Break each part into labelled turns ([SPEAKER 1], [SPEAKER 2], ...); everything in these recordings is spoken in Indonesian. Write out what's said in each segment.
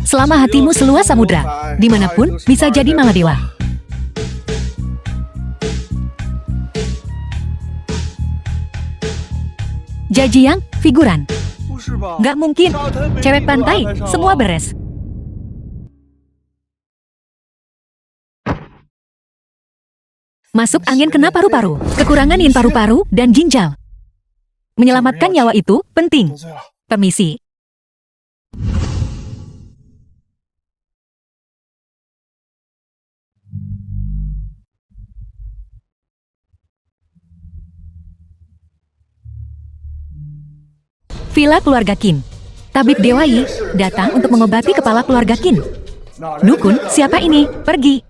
[SPEAKER 1] Selama hatimu seluas samudra, dimanapun bisa jadi Maladewa. Jajiang, figuran. Nggak mungkin. Cewek pantai, semua beres. Masuk angin kena paru-paru, kekurangan yin paru-paru dan ginjal. Menyelamatkan nyawa itu penting. Permisi. Villa keluarga Qin. Tabib Dewa Yi datang untuk mengobati kepala keluarga Qin. Dukun, siapa ini? Pergi.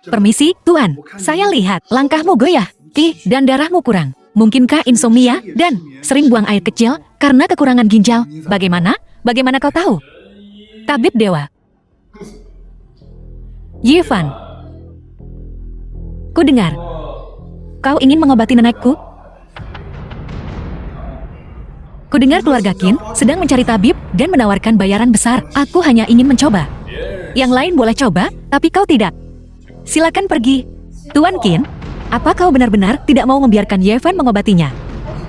[SPEAKER 1] Permisi, Tuan. Saya lihat langkahmu goyah, Ki, dan darahmu kurang. Mungkinkah insomnia dan sering buang air kecil karena kekurangan ginjal? Bagaimana? Bagaimana kau tahu? Tabib Dewa. Yevan. Ku dengar. Kau ingin mengobati nenekku? Kudengar keluarga Qin sedang mencari tabib dan menawarkan bayaran besar. Aku hanya ingin mencoba. Yang lain boleh coba, tapi kau tidak. Silakan pergi. Tuan Qin, apa kau benar-benar tidak mau membiarkan Yevan mengobatinya?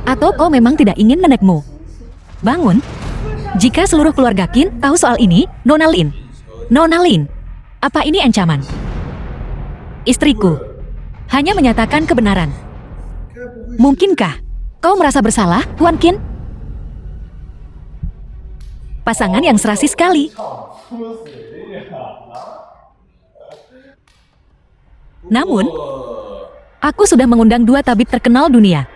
[SPEAKER 1] Atau kau memang tidak ingin nenekmu bangun? Jika seluruh keluarga Qin tahu soal ini, Nona Lin. Nona Lin, apa ini ancaman? Istriku hanya menyatakan kebenaran. Mungkinkah kau merasa bersalah, Tuan Qin? Pasangan yang serasi sekali. Namun, aku sudah mengundang 2 tabib terkenal dunia.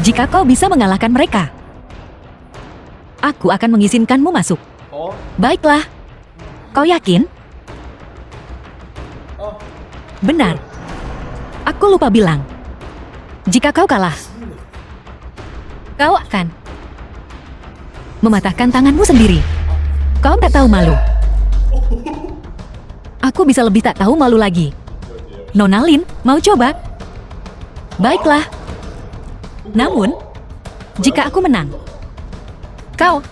[SPEAKER 1] Jika kau bisa mengalahkan mereka, aku akan mengizinkanmu masuk. Baiklah. Kau yakin? Benar. Aku lupa bilang. Jika kau kalah, kau akan mematahkan tanganmu sendiri. Kau tak tahu malu. Aku bisa lebih tak tahu malu lagi. Nona Lin, mau coba? Baiklah. Namun, jika aku menang, kau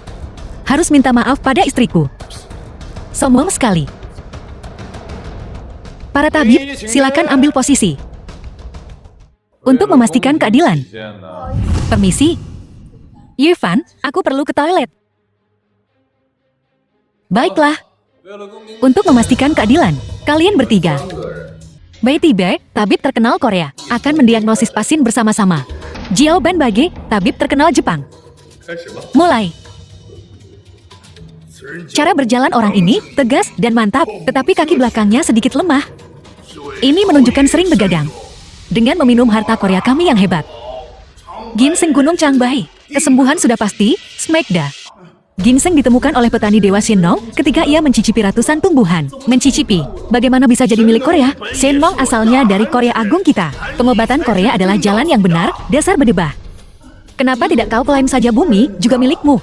[SPEAKER 1] harus minta maaf pada istriku. Sombong sekali. Para tabib, silakan ambil posisi. Untuk memastikan keadilan. Permisi. Yevan, aku perlu ke toilet. Baiklah. Untuk memastikan keadilan, kalian bertiga, Bai Tibe, tabib terkenal Korea, akan mendiagnosis pasien bersama-sama. Jiao Ban Bage, tabib terkenal Jepang. Mulai. Cara berjalan orang ini tegas dan mantap, tetapi kaki belakangnya sedikit lemah. Ini menunjukkan sering begadang. Dengan meminum harta Korea kami yang hebat. Ginseng Gunung Changbai. Kesembuhan sudah pasti, Smegda. Ginseng ditemukan oleh petani Dewa Shenong ketika ia mencicipi ratusan tumbuhan. Mencicipi, bagaimana bisa jadi milik Korea? Shenong asalnya dari Korea Agung kita. Pengobatan Korea adalah jalan yang benar, dasar berdebah. Kenapa tidak kau klaim saja bumi juga milikmu?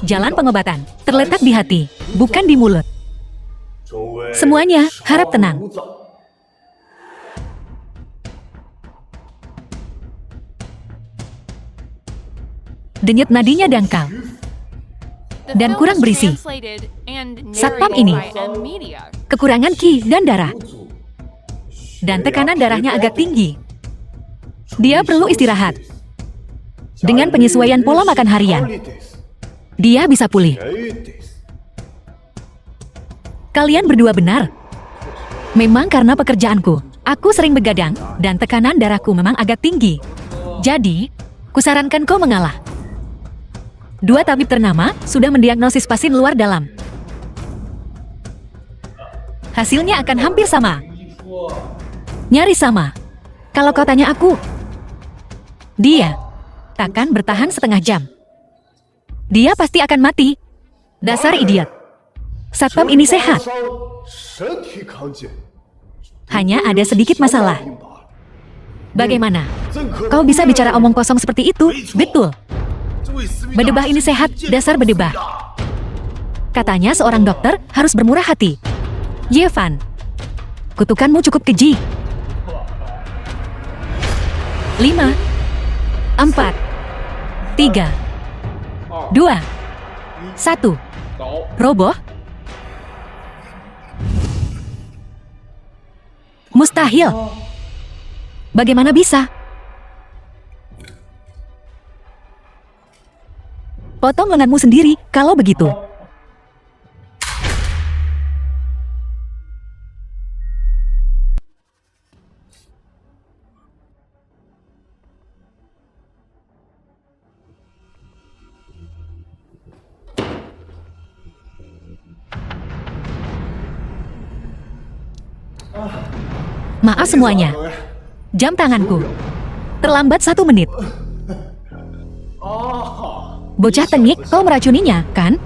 [SPEAKER 1] Jalan pengobatan terletak di hati, bukan di mulut. Semuanya harap tenang. Denyut nadinya dangkal dan kurang berisi. Satpam ini kekurangan ki dan darah, dan tekanan darahnya agak tinggi. Dia perlu istirahat. Dengan penyesuaian pola makan harian, dia bisa pulih. Kalian berdua benar. Memang karena pekerjaanku, aku sering begadang dan tekanan darahku memang agak tinggi. Jadi, kusarankan kau mengalah. 2 tabib ternama sudah mendiagnosis pasien luar dalam. Hasilnya akan hampir sama. Nyaris sama. Kalau kau tanya aku, dia takkan bertahan setengah jam. Dia pasti akan mati. Dasar idiot. Satpam ini sehat. Hanya ada sedikit masalah. Bagaimana? Kau bisa bicara omong kosong seperti itu? Betul. Berdebah ini sehat, dasar berdebah. Katanya seorang dokter harus bermurah hati. Yevan, kutukanmu cukup keji. 5, 4, 3, 2, 1. Roboh? Mustahil. Bagaimana bisa? Potong lenganmu sendiri, kalau begitu. Maaf semuanya. Jam tanganku. Terlambat 1 menit. Bocah tengik, kau meracuninya, kan?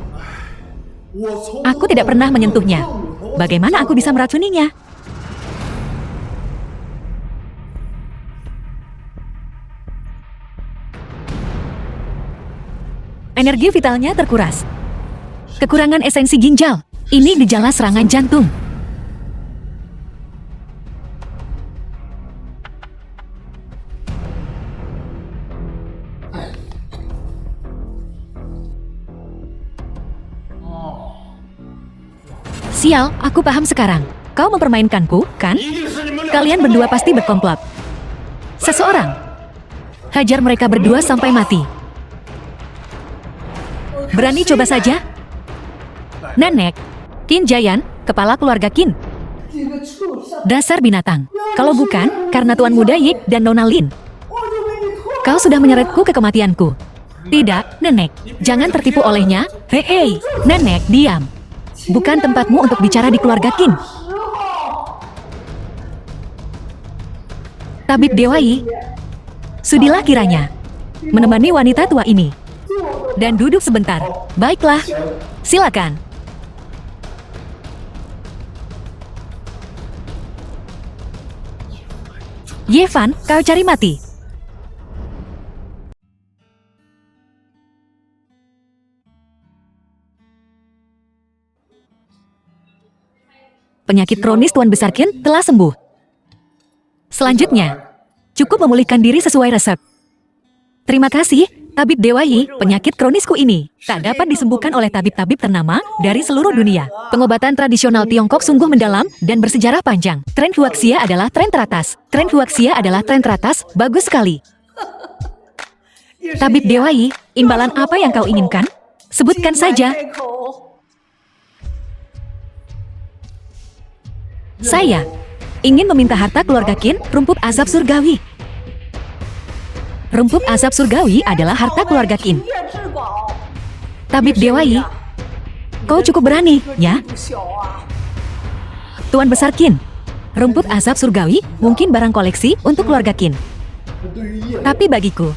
[SPEAKER 1] Aku tidak pernah menyentuhnya. Bagaimana aku bisa meracuninya? Energi vitalnya terkuras. Kekurangan esensi ginjal. Ini gejala serangan jantung. Sial, aku paham sekarang. Kau mempermainkanku, kan? Kalian berdua pasti berkomplot. Seseorang. Hajar mereka berdua sampai mati. Berani coba saja? Nenek, Qin Giant, kepala keluarga Qin. Dasar binatang. Kalau bukan, karena Tuan Muda Yik dan Nona Lin. Kau sudah menyeretku ke kematianku. Tidak, Nenek. Jangan tertipu olehnya. Hei, Nenek, diam. Bukan tempatmu untuk bicara di keluarga Qin. Tabib Dewa Yi, sudilah kiranya menemani wanita tua ini. Dan duduk sebentar. Baiklah, silakan. Yevan, kau cari mati. Penyakit kronis Tuan Besar Qin telah sembuh. Selanjutnya, cukup memulihkan diri sesuai resep. Terima kasih, Tabib Dewa Yi. Penyakit kronisku ini tak dapat disembuhkan oleh tabib-tabib ternama dari seluruh dunia. Pengobatan tradisional Tiongkok sungguh mendalam dan bersejarah panjang. Tren Huaxia adalah tren teratas. Tren Huaxia adalah tren teratas, bagus sekali. Tabib Dewa Yi, imbalan apa yang kau inginkan? Sebutkan saja. Saya ingin meminta harta keluarga Qin, rumput azab surgawi. Rumput azab surgawi adalah harta keluarga Qin. Tabib Dewa Yi, kau cukup berani, ya? Tuan Besar Qin, rumput azab surgawi mungkin barang koleksi untuk keluarga Qin. Tapi bagiku,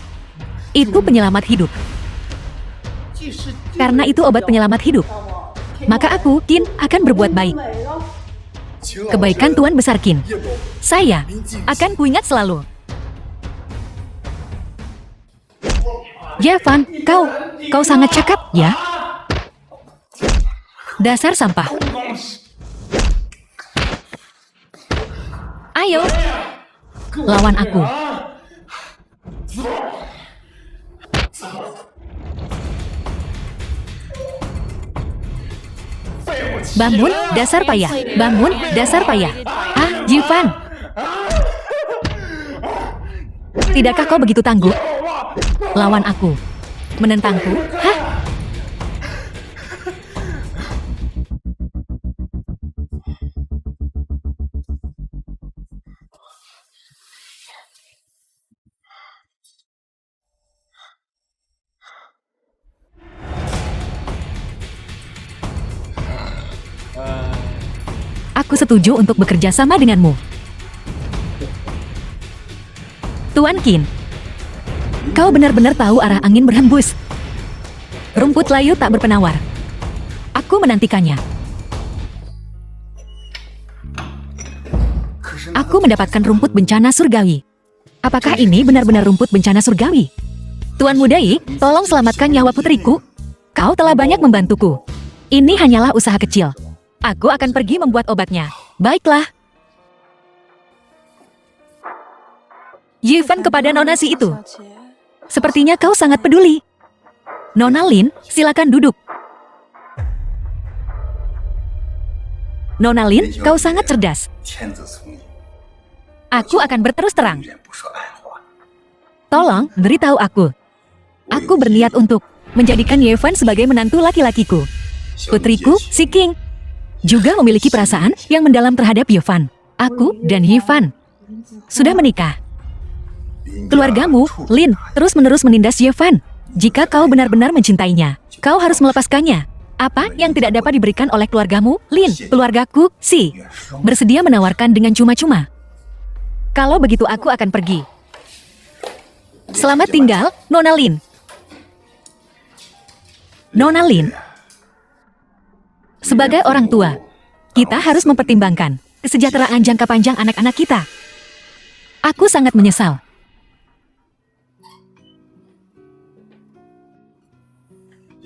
[SPEAKER 1] itu penyelamat hidup. Karena itu obat penyelamat hidup, maka aku, Qin, akan berbuat baik. Kebaikan Tuan Besar Qin, saya akan kuingat selalu. Yevan, kau sangat cakap, ya? Dasar sampah. Ayo, lawan aku. Bangun, dasar payah. Bangun, dasar payah. Ah, Yevan. Tidakkah kau begitu tangguh? Lawan aku. Menentangku? Hah? Aku setuju untuk bekerja sama denganmu. Tuan Qin, kau benar-benar tahu arah angin berhembus. Rumput layu tak berpenawar. Aku menantikannya. Aku mendapatkan rumput bencana surgawi. Apakah ini benar-benar rumput bencana surgawi? Tuan Muda Yi, tolong selamatkan nyawa putriku. Kau telah banyak membantuku. Ini hanyalah usaha kecil. Aku akan pergi membuat obatnya. Baiklah. Yevan kepada Nona si itu. Sepertinya kau sangat peduli. Nona Lin, silakan duduk. Nona Lin, kau sangat cerdas. Aku akan berterus terang. Tolong, beritahu aku. Aku berniat untuk menjadikan Yevan sebagai menantu laki-lakiku. Putriku, Si King, juga memiliki perasaan yang mendalam terhadap Yevan. Aku dan Yevan sudah menikah. Keluargamu, Lin, terus-menerus menindas Yevan. Jika kau benar-benar mencintainya, kau harus melepaskannya. Apa yang tidak dapat diberikan oleh keluargamu, Lin? Keluargaku, Si, bersedia menawarkan dengan cuma-cuma. Kalau begitu aku akan pergi. Selamat tinggal, Nona Lin. Nona Lin, sebagai orang tua, kita harus mempertimbangkan kesejahteraan jangka panjang anak-anak kita. Aku sangat menyesal.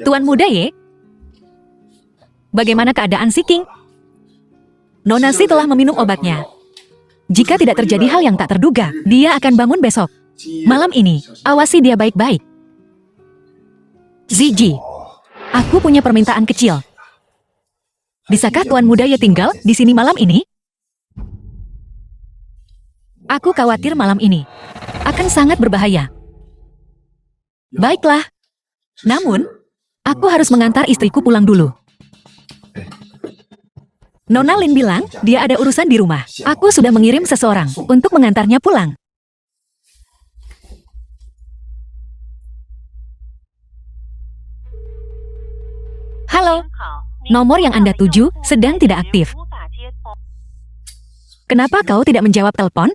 [SPEAKER 1] Tuan muda Ye, bagaimana keadaan Si King? Nona Si telah meminum obatnya. Jika tidak terjadi hal yang tak terduga, dia akan bangun besok. Malam ini, awasi dia baik-baik. Ziji, aku punya permintaan kecil. Bisakah Tuan muda Ye tinggal di sini malam ini? Aku khawatir malam ini akan sangat berbahaya. Baiklah. Namun, aku harus mengantar istriku pulang dulu. Nona Lin bilang dia ada urusan di rumah. Aku sudah mengirim seseorang untuk mengantarnya pulang. Halo, nomor yang Anda tuju sedang tidak aktif. Kenapa kau tidak menjawab telepon?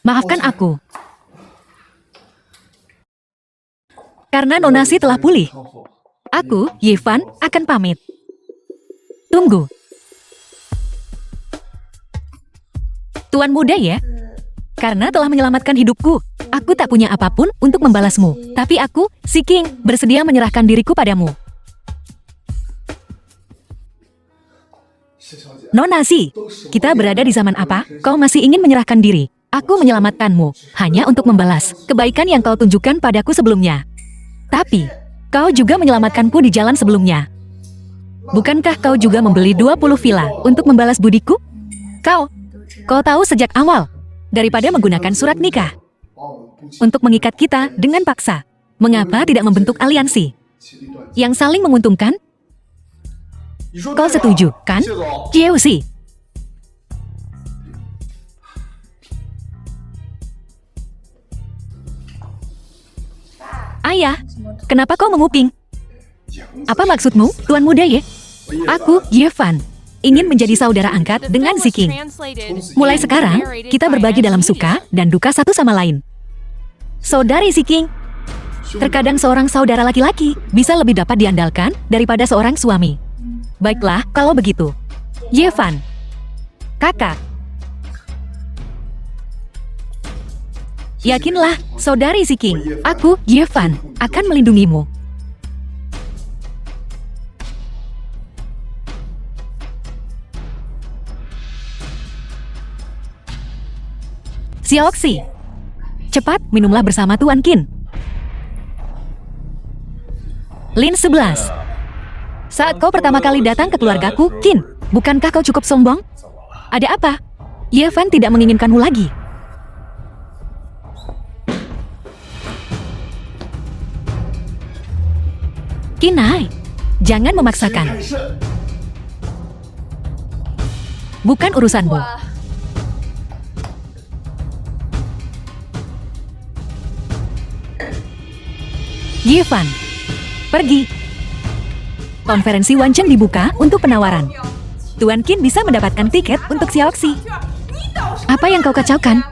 [SPEAKER 1] Maafkan aku. Karena Nona Si telah pulih, aku, Yevan, akan pamit. Tunggu. Tuan muda ya, karena telah menyelamatkan hidupku, aku tak punya apapun untuk membalasmu. Tapi aku, Si King, bersedia menyerahkan diriku padamu. Nona Si, kita berada di zaman apa? Kau masih ingin menyerahkan diri? Aku menyelamatkanmu, hanya untuk membalas kebaikan yang kau tunjukkan padaku sebelumnya. Tapi, kau juga menyelamatkanku di jalan sebelumnya. Bukankah kau juga membeli 20 villa untuk membalas budiku? Kau tahu sejak awal, daripada menggunakan surat nikah untuk mengikat kita dengan paksa, mengapa tidak membentuk aliansi yang saling menguntungkan? Kau setuju, kan, Jiuxi? Ayah, kenapa kau menguping? Apa maksudmu, Tuan muda Ye? Aku, Yevan, ingin menjadi saudara angkat dengan Si King. Mulai sekarang, kita berbagi dalam suka dan duka satu sama lain. Saudari Si King, terkadang seorang saudara laki-laki bisa lebih dapat diandalkan daripada seorang suami. Baiklah, kalau begitu. Yevan, kakak. Yakinlah, saudari Si King, aku, Yevan, akan melindungimu. Xiaoxi, cepat minumlah bersama Tuan Qin. Lin 11. Saat kau pertama kali datang ke keluargaku, Qin, bukankah kau cukup sombong? Ada apa? Yevan tidak menginginkanmu lagi. Qinai, jangan memaksakan. Bukan urusanmu. Yevan, pergi. Konferensi Wancheng dibuka untuk penawaran. Tuan Qin bisa mendapatkan tiket untuk Xiaoxi. Apa yang kau kacaukan?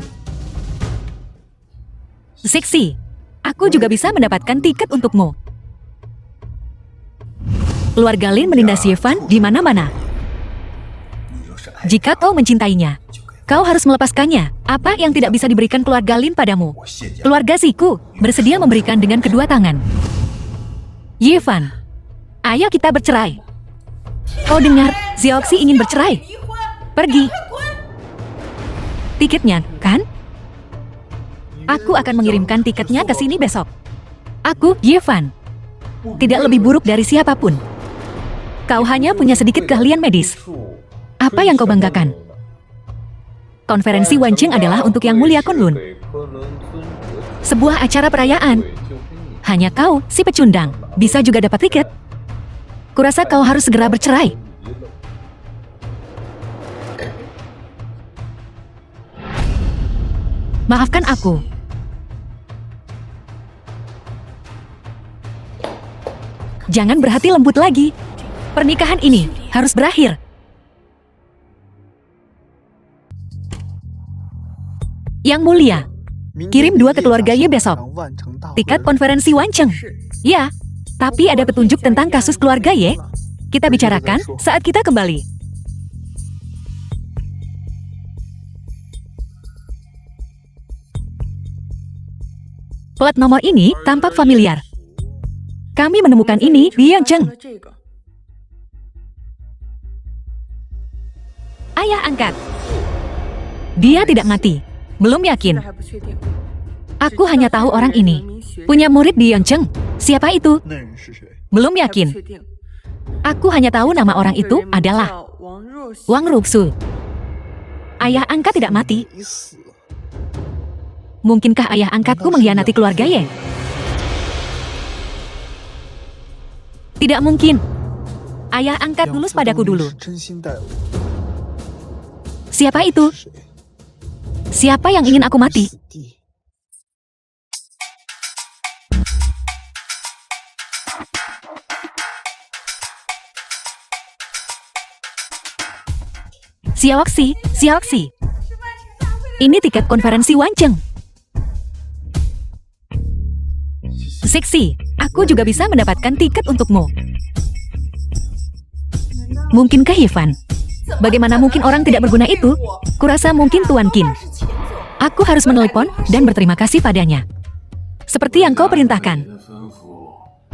[SPEAKER 1] Sixi, aku juga bisa mendapatkan tiket untukmu. Keluarga Lin menindas Yevan di mana-mana. Jika kau mencintainya, kau harus melepaskannya. Apa yang tidak bisa diberikan keluarga Lin padamu? Keluarga Siku bersedia memberikan dengan kedua tangan. Yevan, ayo kita bercerai. Kau dengar, Xiaoxi ingin bercerai. Pergi. tiketnya, kan? Aku akan mengirimkan tiketnya ke sini besok. Aku, Yevan. Tidak lebih buruk dari siapapun. Kau hanya punya sedikit keahlian medis. Apa yang kau banggakan? Konferensi Wancheng adalah untuk Yang Mulia Kunlun. Sebuah acara perayaan. Hanya kau, si pecundang, bisa juga dapat tiket. Kurasa kau harus segera bercerai. Maafkan aku. Jangan berhati lembut lagi. Pernikahan ini harus berakhir. Yang Mulia, kirim 2 ke keluarga Ye besok. Tiket konferensi Wancheng. Ya, tapi ada petunjuk tentang kasus keluarga Ye. Kita bicarakan saat kita kembali. Plat nomor ini tampak familiar. Kami menemukan ini di Yangcheng. Ayah angkat. Dia tidak mati. Belum yakin. Aku hanya tahu orang ini. Punya murid di Yangcheng. Siapa itu? Belum yakin. Aku hanya tahu nama orang itu adalah Wang Ruxu. Ayah angkat tidak mati. Mungkinkah ayah angkatku mengkhianati keluarga Ye? Tidak mungkin. Ayah angkat tulus padaku dulu. Siapa itu? Siapa yang ingin aku mati? Xiaoxi, Xiaoxi. Ini tiket konferensi Wancheng. Siksi, aku juga bisa mendapatkan tiket untukmu. Mungkinkah Yevan? Bagaimana mungkin orang tidak berguna itu? Kurasa mungkin Tuan Qin. Aku harus menelepon dan berterima kasih padanya. Seperti yang kau perintahkan.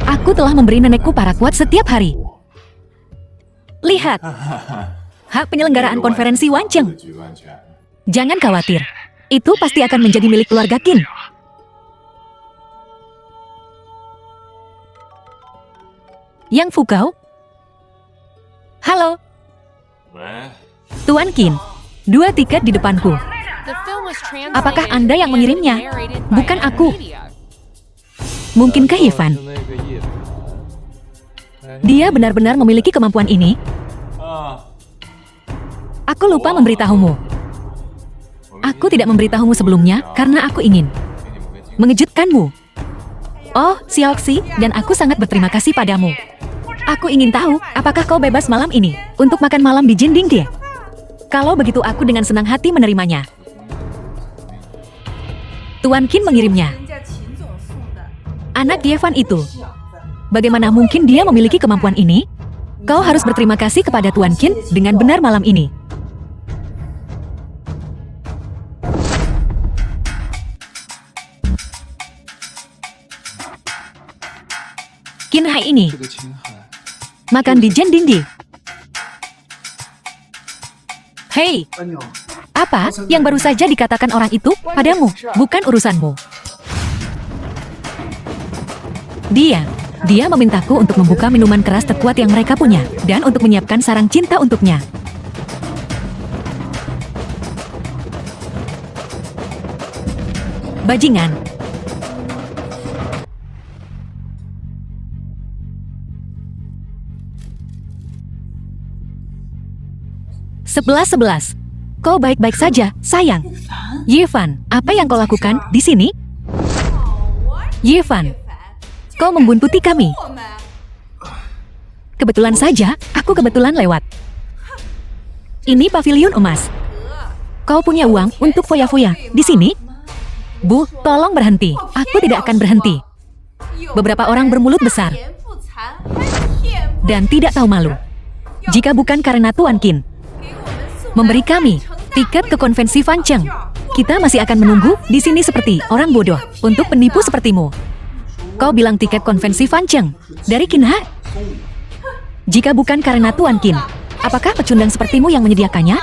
[SPEAKER 1] Aku telah memberi nenekku para kuat setiap hari. Lihat. Hak penyelenggaraan konferensi Wancheng. Jangan khawatir. Itu pasti akan menjadi milik keluarga Qin. Yang Fukau? Halo. Tuan Qin, 2 tiket di depanku. Apakah Anda yang mengirimnya? Bukan aku. Mungkinkah Yevan? Dia benar-benar memiliki kemampuan ini? Aku lupa memberitahumu. Aku tidak memberitahumu sebelumnya karena aku ingin mengejutkanmu. Oh, Xiaoxi, dan aku sangat berterima kasih padamu. Aku ingin tahu, apakah kau bebas malam ini untuk makan malam di Jindingde? Kalau begitu aku dengan senang hati menerimanya. Tuan Qin mengirimnya. Anak Yevan itu. Bagaimana mungkin dia memiliki kemampuan ini? Kau harus berterima kasih kepada Tuan Qin dengan benar malam ini. Qin Hai ini. Makan di Jindingde. Hei, apa yang baru saja dikatakan orang itu padamu? Bukan urusanmu. Dia memintaku untuk membuka minuman keras terkuat yang mereka punya dan untuk menyiapkan sarang cinta untuknya. Bajingan. Sebelas. Kau baik-baik saja, sayang. Yevan, apa yang kau lakukan di sini? Yevan, kau membuntuti kami. Kebetulan saja, aku kebetulan lewat. Ini pavilion emas. Kau punya uang untuk foya-foya di sini? Bu, tolong berhenti. Aku tidak akan berhenti. Beberapa orang bermulut besar dan tidak tahu malu. Jika bukan karena Tuan Qin memberi kami tiket ke konvensi Wancheng, kita masih akan menunggu di sini seperti orang bodoh untuk penipu sepertimu. Kau bilang tiket konvensi Wancheng dari Qin Ha? Jika bukan karena Tuan Qin, apakah pecundang sepertimu yang menyediakannya?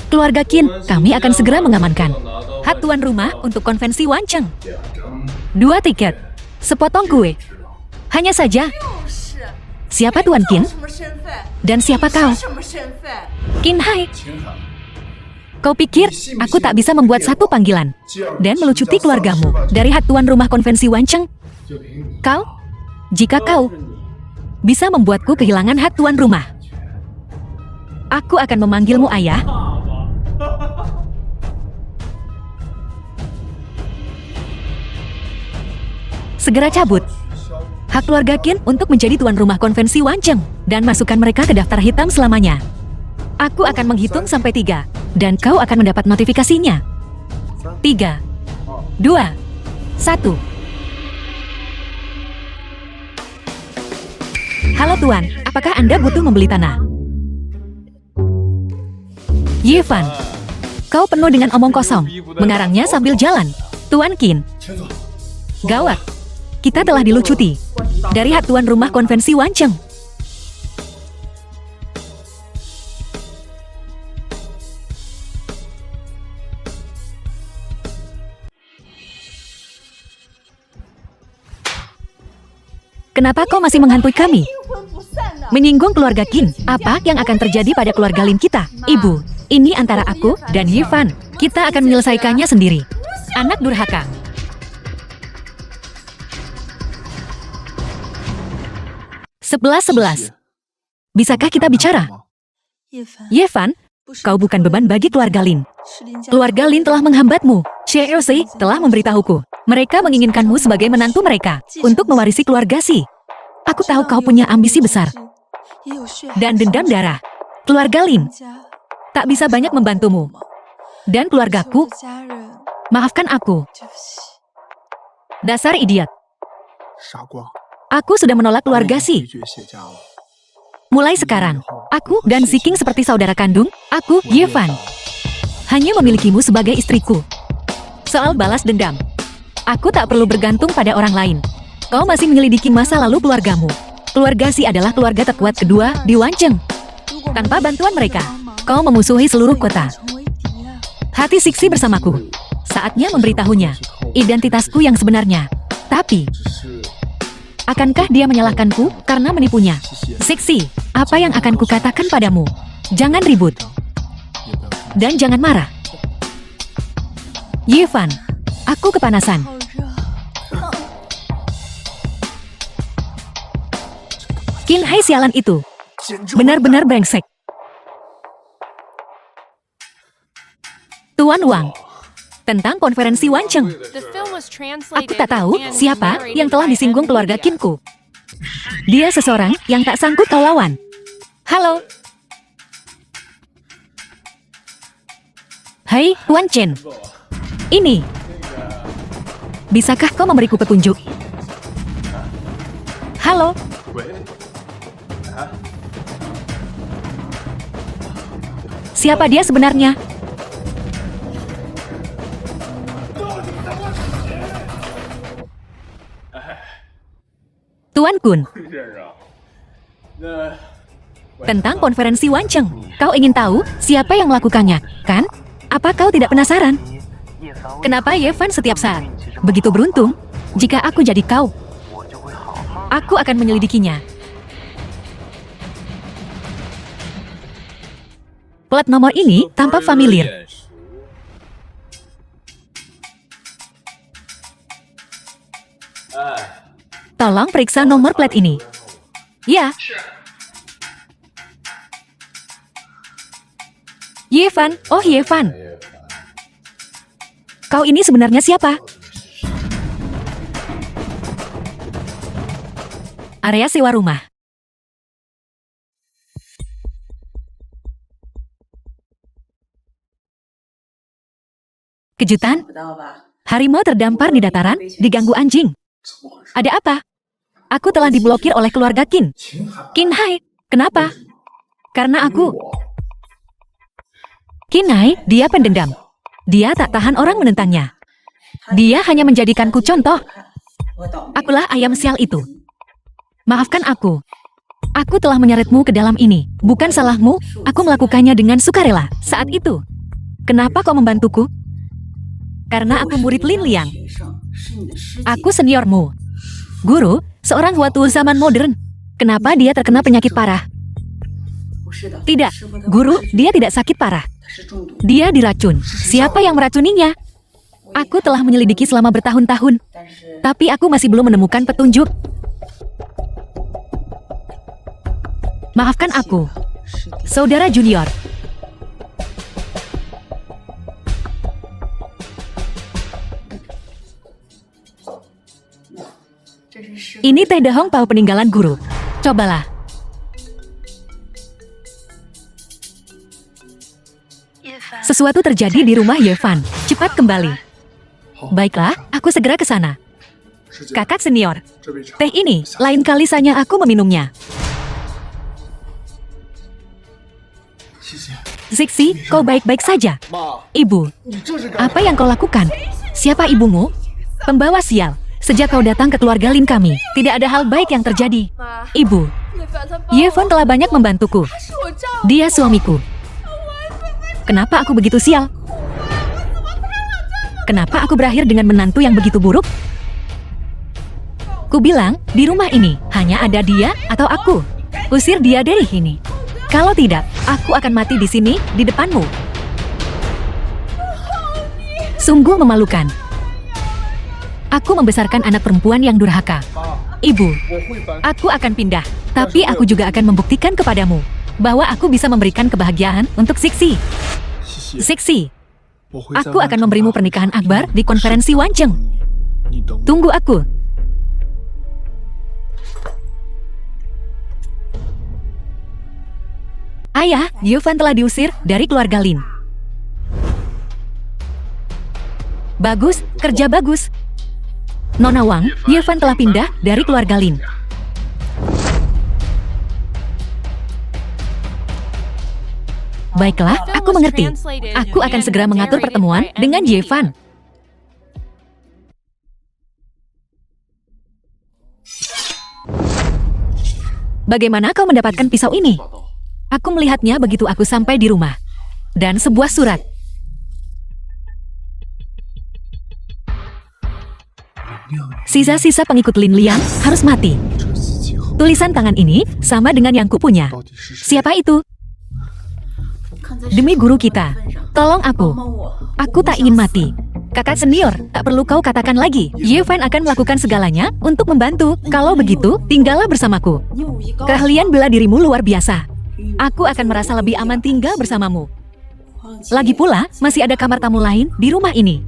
[SPEAKER 1] Keluarga Qin, kami akan segera mengamankan hak tuan rumah untuk konvensi Wancheng. 2 tiket, sepotong kue. Hanya saja. Siapa Tuan Qin? Dan siapa kau? Qin Hai. Kau pikir aku tak bisa membuat satu panggilan dan melucuti keluargamu dari hak tuan rumah konvensi Wancheng? Kau? Jika kau bisa membuatku kehilangan hak tuan rumah, aku akan memanggilmu ayah. Segera cabut hak keluarga Qin untuk menjadi tuan rumah konvensi Wancheng dan masukkan mereka ke daftar hitam selamanya. Aku akan menghitung sampai 3 dan kau akan mendapat notifikasinya. 3, 2, 1. Halo Tuan, apakah Anda butuh membeli tanah? Yevan, kau penuh dengan omong kosong, mengarangnya sambil jalan. Tuan Qin. Gawat, kita telah dilucuti dari hak tuan rumah konvensi Wancheng. Kenapa kau masih menghantui kami? Menyinggung keluarga Qin. Apa yang akan terjadi pada keluarga Lin kita? Ibu, ini antara aku dan Yevan. Kita akan menyelesaikannya sendiri. Anak durhaka. Sebelas. Bisakah kita bicara? Yevan, kau bukan beban bagi keluarga Lin. Keluarga Lin telah menghambatmu. Xiaoxi telah memberitahuku. Mereka menginginkanmu sebagai menantu mereka untuk mewarisi keluarga Si. Aku tahu kau punya ambisi besar dan dendam darah. Keluarga Lin tak bisa banyak membantumu. Dan keluargaku, maafkan aku. Dasar idiot. Aku sudah menolak keluarga Si. Mulai sekarang, aku dan Si King seperti saudara kandung. Aku, Yevan, hanya memilikimu sebagai istriku. Soal balas dendam, aku tak perlu bergantung pada orang lain. Kau masih menyelidiki masa lalu keluargamu. Keluarga Si adalah keluarga terkuat kedua di Wancheng. Tanpa bantuan mereka, kau memusuhi seluruh kota. Hati Sixi bersamaku. Saatnya memberitahunya identitasku yang sebenarnya. Tapi, akankah dia menyalahkanku karena menipunya? Sixi, apa yang akan kukatakan padamu? Jangan ribut. Dan jangan marah. Yevan, aku kepanasan. Qin Hai sialan itu. Benar-benar brengsek. Tuan Wang. Tentang konferensi Wancheng. Aku tak tahu siapa yang telah disinggung keluarga Qinku. Dia seseorang yang tak sanggup kau lawan. Halo. Hai, Tuan Chen. Ini. Bisakah kau memberiku petunjuk? Halo. Siapa dia sebenarnya? Tuan Kun. Tentang konferensi Wancheng. Kau ingin tahu siapa yang melakukannya, kan? Apa kau tidak penasaran? Kenapa Yevan setiap saat begitu beruntung? Jika aku jadi kau, aku akan menyelidikinya. Plat nomor ini tampak familiar. Tolong periksa nomor plat ini. Ya. Yevan, oh Yevan. Kau ini sebenarnya siapa? Area sewa rumah. Kejutan? Harimau terdampar di dataran, diganggu anjing. Ada apa? Aku telah diblokir oleh keluarga Qin. Qin Hai, kenapa? Karena aku. Qin Hai, dia pendendam. Dia tak tahan orang menentangnya. Dia hanya menjadikanku contoh. Akulah ayam sial itu. Maafkan aku. Aku telah menyeretmu ke dalam ini. Bukan salahmu, aku melakukannya dengan sukarela. Saat itu, Kenapa kau membantuku? Karena aku murid Lin Liang. Aku seniormu. Guru, seorang waktu zaman modern. Kenapa dia terkena penyakit parah? Tidak, guru, dia tidak sakit parah. Dia diracun. Siapa yang meracuninya? Aku telah menyelidiki selama bertahun-tahun, tapi aku masih belum menemukan petunjuk. Maafkan aku, saudara junior. Ini teh dahong pao peninggalan guru. Cobalah. Sesuatu terjadi di rumah Yevan. Cepat kembali. Baiklah, aku segera ke sana. Kakak senior, teh ini, lain kali saja aku meminumnya. Zixi, kau baik-baik saja. Ibu, apa yang kau lakukan? Siapa ibumu? Pembawa sial. Sejak kau datang ke keluarga Lin kami, tidak ada hal baik yang terjadi. Ibu, Yevan telah banyak membantuku. Dia suamiku. Kenapa aku begitu sial? Kenapa aku berakhir dengan menantu yang begitu buruk? Ku bilang, di rumah ini hanya ada dia atau aku. Usir dia dari sini. Kalau tidak, aku akan mati di sini, di depanmu. Sungguh memalukan. Aku membesarkan anak perempuan yang durhaka. Ibu, aku akan pindah, tapi aku juga akan membuktikan kepadamu bahwa aku bisa memberikan kebahagiaan untuk Zixi. Zixi, aku akan memberimu pernikahan akbar di konferensi Wancheng. Tunggu aku. Ayah, Yevan telah diusir dari keluarga Lin. Bagus, kerja bagus. Nona Wang, Yevan telah pindah dari keluarga Lin. Baiklah, aku mengerti. Aku akan segera mengatur pertemuan dengan Yevan. Bagaimana kau mendapatkan pisau ini? Aku melihatnya begitu aku sampai di rumah. Dan sebuah surat. Sisa-sisa pengikut Lin Liang harus mati. Tulisan tangan ini sama dengan yang kupunya. Siapa itu? Demi guru kita, tolong aku. Aku tak ingin mati. Kakak senior, tak perlu kau katakan lagi. Yevan akan melakukan segalanya untuk membantu. Kalau begitu, tinggallah bersamaku. Keahlian bela dirimu luar biasa. Aku akan merasa lebih aman tinggal bersamamu. Lagi pula, masih ada kamar tamu lain di rumah ini.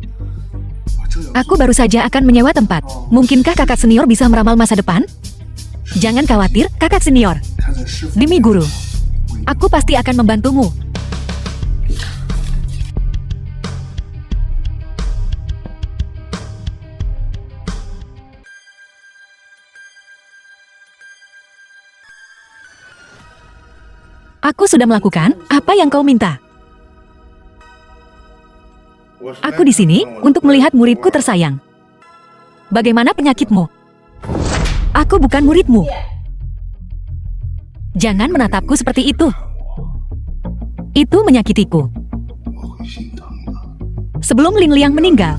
[SPEAKER 1] Aku baru saja akan menyewa tempat. Mungkinkah kakak senior bisa meramal masa depan? Jangan khawatir, kakak senior. Demi guru, aku pasti akan membantumu. Aku sudah melakukan apa yang kau minta. Aku di sini untuk melihat muridku tersayang. Bagaimana penyakitmu? Aku bukan muridmu. Jangan menatapku seperti itu. Itu menyakitiku. Sebelum Lin Liang meninggal,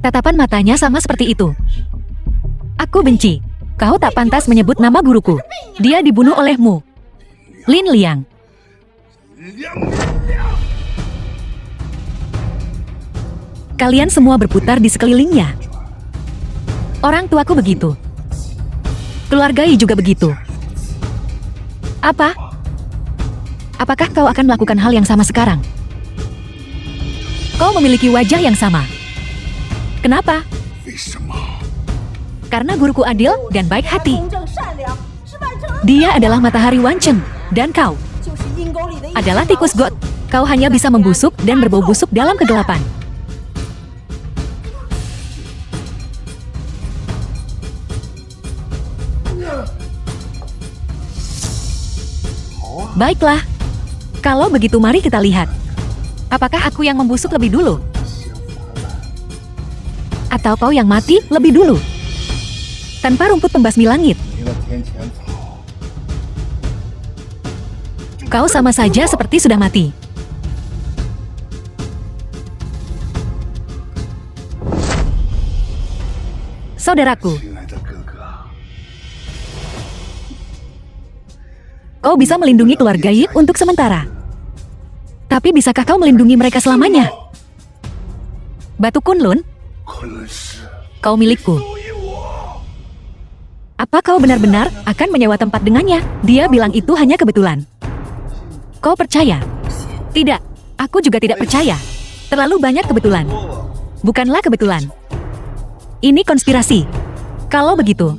[SPEAKER 1] tatapan matanya sama seperti itu. Aku benci. Kau tak pantas menyebut nama guruku. Dia dibunuh olehmu. Lin Liang. Kalian semua berputar di sekelilingnya. Orang tuaku begitu. Keluarga Yi juga begitu. Apa? Apakah kau akan melakukan hal yang sama sekarang? Kau memiliki wajah yang sama. Kenapa? Karena guruku adil dan baik hati. Dia adalah matahari Wancheng. Dan kau adalah tikus got. Kau hanya bisa membusuk dan berbau busuk dalam kegelapan. Baiklah. Kalau begitu mari kita lihat. Apakah aku yang membusuk lebih dulu? Atau kau yang mati lebih dulu? Tanpa rumput pembasmi langit. Kau sama saja seperti sudah mati. saudaraku. Kau bisa melindungi keluarga Yi untuk sementara. Tapi bisakah kau melindungi mereka selamanya? Batu Kunlun, kau milikku. Apa kau benar-benar akan menyewa tempat dengannya? Dia bilang itu hanya kebetulan. Kau percaya? Tidak, aku juga tidak percaya. Terlalu banyak kebetulan. Bukanlah kebetulan. Ini konspirasi. Kalau begitu,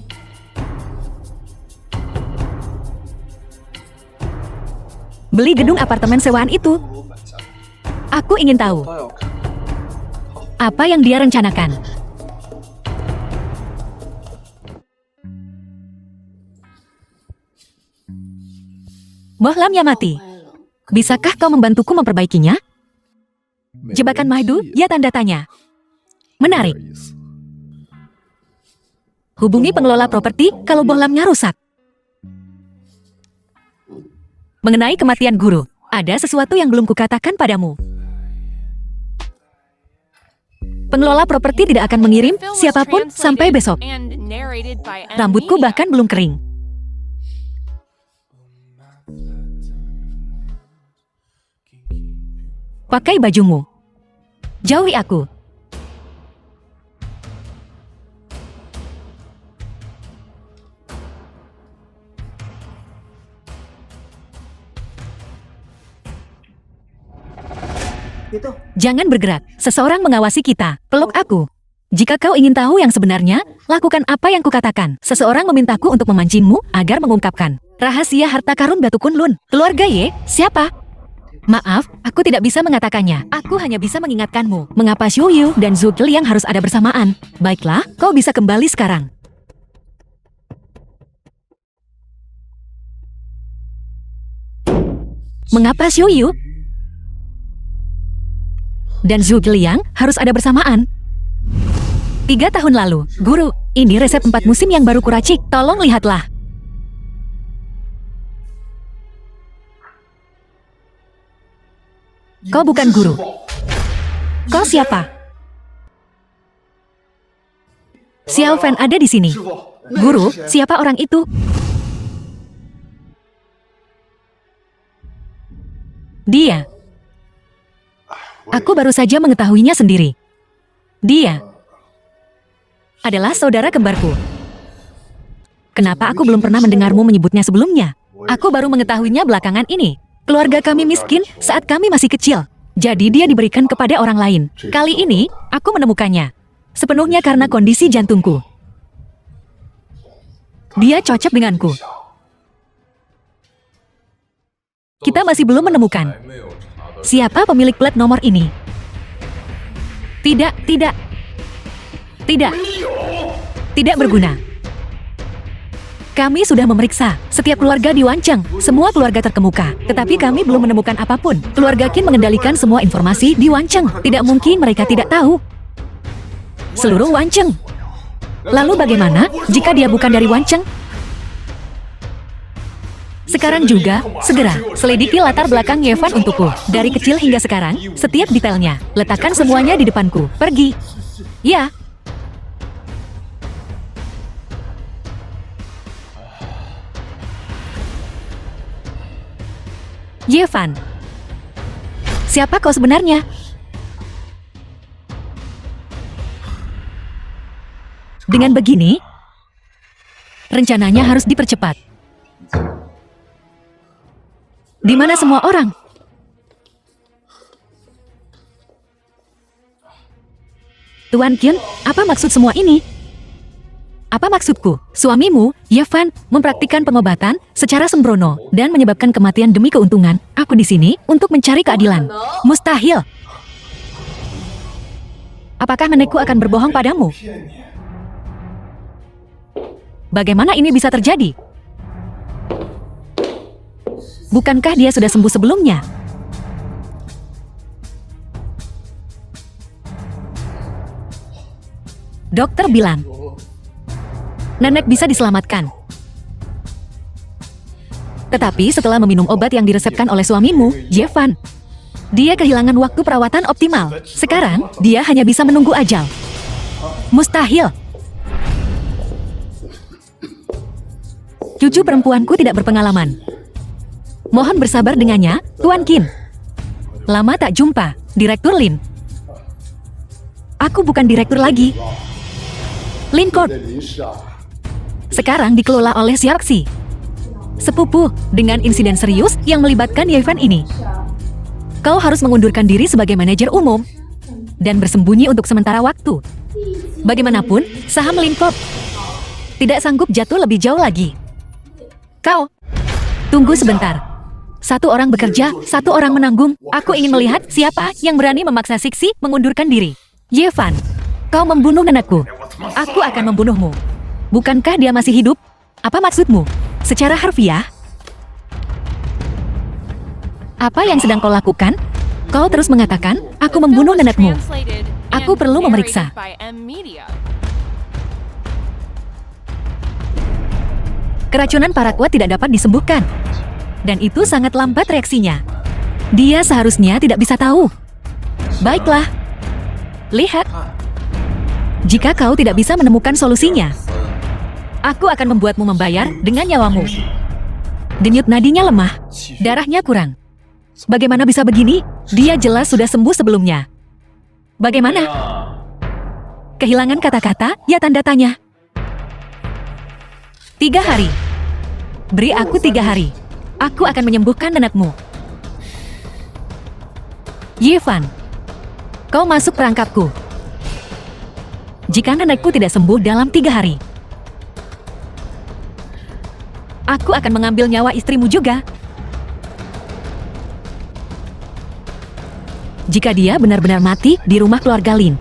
[SPEAKER 1] beli gedung apartemen sewaan itu. Aku ingin tahu apa yang dia rencanakan. Bohlam Yamati, bisakah kau membantuku memperbaikinya? Jebakan Mahdu, ya tanda tanya. Menarik. Hubungi pengelola properti kalau bohlamnya rusak. Mengenai kematian guru, ada sesuatu yang belum kukatakan padamu. Pengelola properti tidak akan mengirim siapapun sampai besok. Rambutku bahkan belum kering. Pakai bajumu. Jauhi aku. Jangan bergerak, seseorang mengawasi kita. Peluk aku. Jika kau ingin tahu yang sebenarnya, lakukan apa yang kukatakan. Seseorang memintaku untuk memancingmu agar mengungkapkan rahasia harta karun Batu Kunlun. Keluarga Ye, siapa? Maaf, aku tidak bisa mengatakannya. Aku hanya bisa mengingatkanmu. Mengapa Xiu Yu dan Zhu Liang harus ada bersamaan? Baiklah, kau bisa kembali sekarang. Mengapa Xiu Yu dan Zhu Liang harus ada bersamaan? 3 tahun lalu, Guru, ini resep 4 musim yang baru kuracik. Tolong lihatlah. Kau bukan guru. Kau siapa? Xiao Fan ada di sini. Guru, siapa orang itu? Dia. Aku baru saja mengetahuinya sendiri. Dia adalah saudara kembarku. Kenapa aku belum pernah mendengarmu menyebutnya sebelumnya? Aku baru mengetahuinya belakangan ini. Keluarga kami miskin saat kami masih kecil. Jadi dia diberikan kepada orang lain. Kali ini, aku menemukannya. Sepenuhnya karena kondisi jantungku. Dia cocok denganku. Kita masih belum menemukan siapa pemilik plat nomor ini. Tidak. Tidak berguna. Kami sudah memeriksa setiap keluarga di Wancheng, semua keluarga terkemuka. Tetapi kami belum menemukan apapun. Keluarga Qin mengendalikan semua informasi di Wancheng. Tidak mungkin mereka tidak tahu seluruh Wancheng. Lalu bagaimana jika dia bukan dari Wancheng? Sekarang juga, segera, selidiki latar belakang Yevan untukku. Dari kecil hingga sekarang, setiap detailnya. Letakkan semuanya di depanku. Pergi. Ya. Yevan. Siapa kau sebenarnya? Dengan begini, rencananya harus dipercepat. Di mana semua orang? Tuan Qin, apa maksud semua ini? Apa maksudku? Suamimu, Yevan, mempraktikkan pengobatan secara sembrono dan menyebabkan kematian demi keuntungan. Aku di sini untuk mencari keadilan. Mustahil. Apakah nenekku akan berbohong padamu? Bagaimana ini bisa terjadi? Bukankah dia sudah sembuh sebelumnya? Dokter bilang, nenek bisa diselamatkan. Tetapi setelah meminum obat yang diresepkan oleh suamimu, Yevan, dia kehilangan waktu perawatan optimal. Sekarang, dia hanya bisa menunggu ajal. Mustahil. Cucu perempuanku tidak berpengalaman. Mohon bersabar dengannya, Tuan Qin. Lama tak jumpa, Direktur Lin. Aku bukan direktur lagi. Lin Corp. Sekarang dikelola oleh Xiaoxi. Sepupu, dengan insiden serius yang melibatkan Ye Fan ini. Kau harus mengundurkan diri sebagai manajer umum dan bersembunyi untuk sementara waktu. Bagaimanapun, saham Lin Corp tidak sanggup jatuh lebih jauh lagi. Kau, tunggu sebentar. Satu orang bekerja, satu orang menanggung. Aku ingin melihat siapa yang berani memaksa Sixi mengundurkan diri. Ye Fan, kau membunuh nenekku. Aku akan membunuhmu. Bukankah dia masih hidup? Apa maksudmu? Secara harfiah? Apa yang sedang kau lakukan? Kau terus mengatakan, aku membunuh nenekmu. Aku perlu memeriksa. Keracunan Paraquat tidak dapat disembuhkan. Dan itu sangat lambat reaksinya. Dia seharusnya tidak bisa tahu. Baiklah. Lihat. Jika kau tidak bisa menemukan solusinya, aku akan membuatmu membayar dengan nyawamu. Denyut nadinya lemah. Darahnya kurang. Bagaimana bisa begini? Dia jelas sudah sembuh sebelumnya. Bagaimana? Kehilangan kata-kata, ya tanda tanya. 3 hari. Beri aku 3 hari. Aku akan menyembuhkan nenekmu. Ye Fan, kau masuk perangkapku. Jika nenekku tidak sembuh dalam 3 hari, aku akan mengambil nyawa istrimu juga. Jika dia benar-benar mati di rumah keluarga Lin,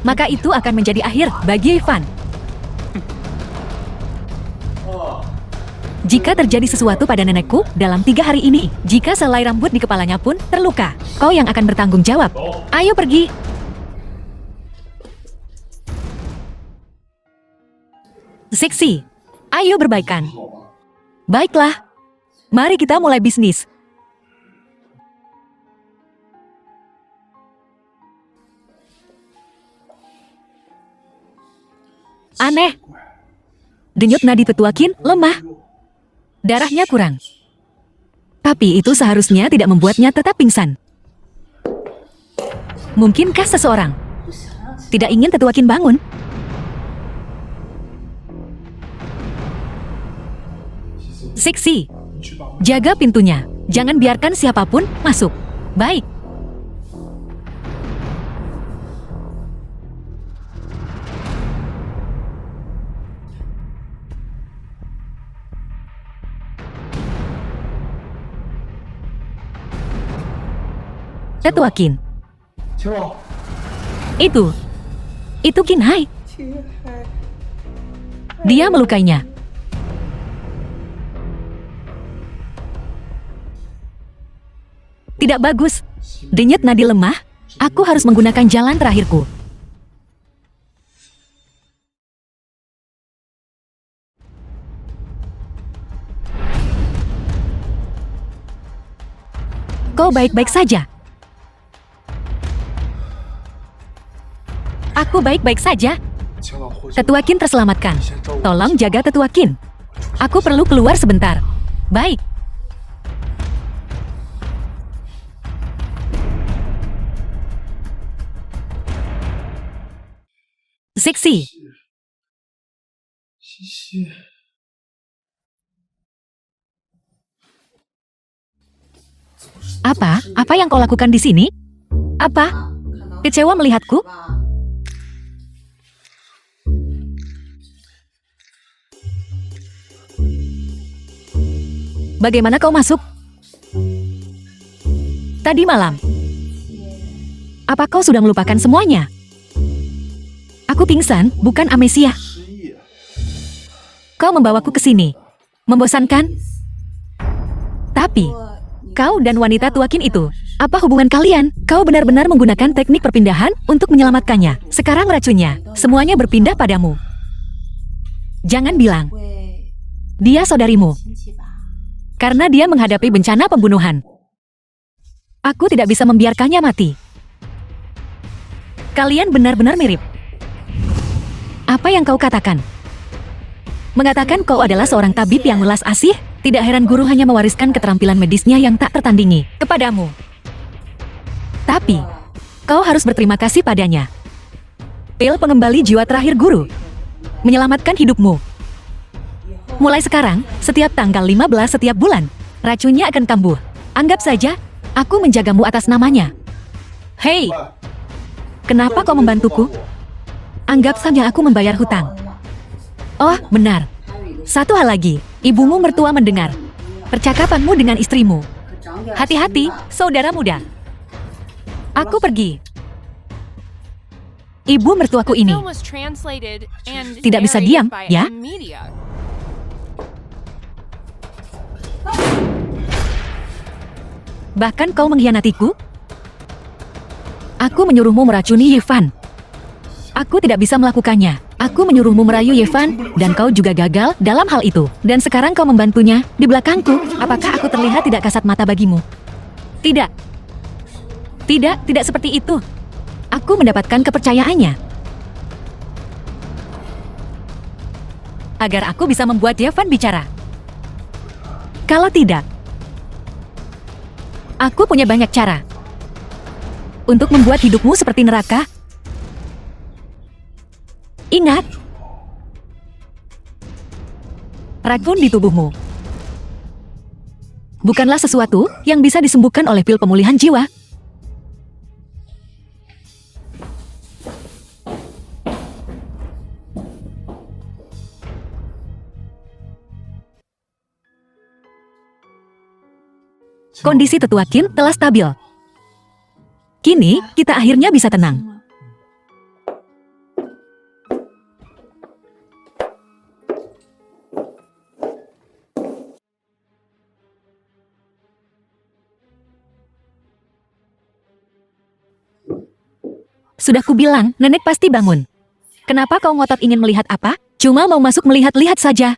[SPEAKER 1] maka itu akan menjadi akhir bagi Ye Fan. Jika terjadi sesuatu pada nenekku dalam 3 hari ini, jika selai rambut di kepalanya pun terluka, kau yang akan bertanggung jawab. Ayo pergi. Sixi, ayo berbaikan. Baiklah, mari kita mulai bisnis. Aneh. Denyut nadi Tetua Qin lemah. Darahnya kurang. Tapi itu seharusnya tidak membuatnya tetap pingsan. Mungkinkah seseorang tidak ingin Tetua Qin bangun? Sixi, jaga pintunya. Jangan biarkan siapapun masuk. Baik. Tetua Qin. Itu Qin Hai. Dia melukainya. Tidak bagus. Denyut nadi lemah. Aku harus menggunakan jalan terakhirku. Kau baik-baik saja. Aku baik-baik saja. Tetua Qin terselamatkan. Tolong jaga Tetua Qin. Aku perlu keluar sebentar. Baik. Sixi. Apa yang kau lakukan di sini? Apa? Kecewa melihatku? Bagaimana kau masuk? Tadi malam. Apa kau sudah melupakan semuanya? Aku pingsan, bukan amnesia. Kau membawaku ke sini. Membosankan? Tapi, kau dan wanita tua Qin itu, apa hubungan kalian? Kau benar-benar menggunakan teknik perpindahan untuk menyelamatkannya. Sekarang racunnya, semuanya berpindah padamu. Jangan bilang, dia saudarimu. Karena dia menghadapi bencana pembunuhan. Aku tidak bisa membiarkannya mati. Kalian benar-benar mirip. Apa yang kau katakan? Mengatakan kau adalah seorang tabib yang welas asih, tidak heran guru hanya mewariskan keterampilan medisnya yang tak tertandingi kepadamu. Tapi, kau harus berterima kasih padanya. Pil pengembali jiwa terakhir guru. Menyelamatkan hidupmu. Mulai sekarang, setiap tanggal 15 setiap bulan, racunnya akan kambuh. Anggap saja, aku menjagamu atas namanya. Hei, kenapa kau membantuku? Anggap saja aku membayar hutang. Oh, benar. Satu hal lagi, ibumu mertua mendengar percakapanmu dengan istrimu. Hati-hati, saudara muda. Aku pergi. Ibu mertuaku ini tidak bisa diam, ya? Bahkan kau mengkhianatiku? Aku menyuruhmu meracuni Yevan. Aku tidak bisa melakukannya. Aku menyuruhmu merayu Yevan, dan kau juga gagal dalam hal itu. Dan sekarang kau membantunya di belakangku. Apakah aku terlihat tidak kasat mata bagimu? Tidak. Tidak seperti itu. Aku mendapatkan kepercayaannya. Agar aku bisa membuat Yevan bicara. Kalau tidak, aku punya banyak cara untuk membuat hidupmu seperti neraka. Ingat, racun di tubuhmu bukanlah sesuatu yang bisa disembuhkan oleh pil pemulihan jiwa. Kondisi tetua Qin telah stabil. Kini, kita akhirnya bisa tenang. Sudah kubilang, nenek pasti bangun. Kenapa kau ngotot ingin melihat apa? Cuma mau masuk melihat-lihat saja.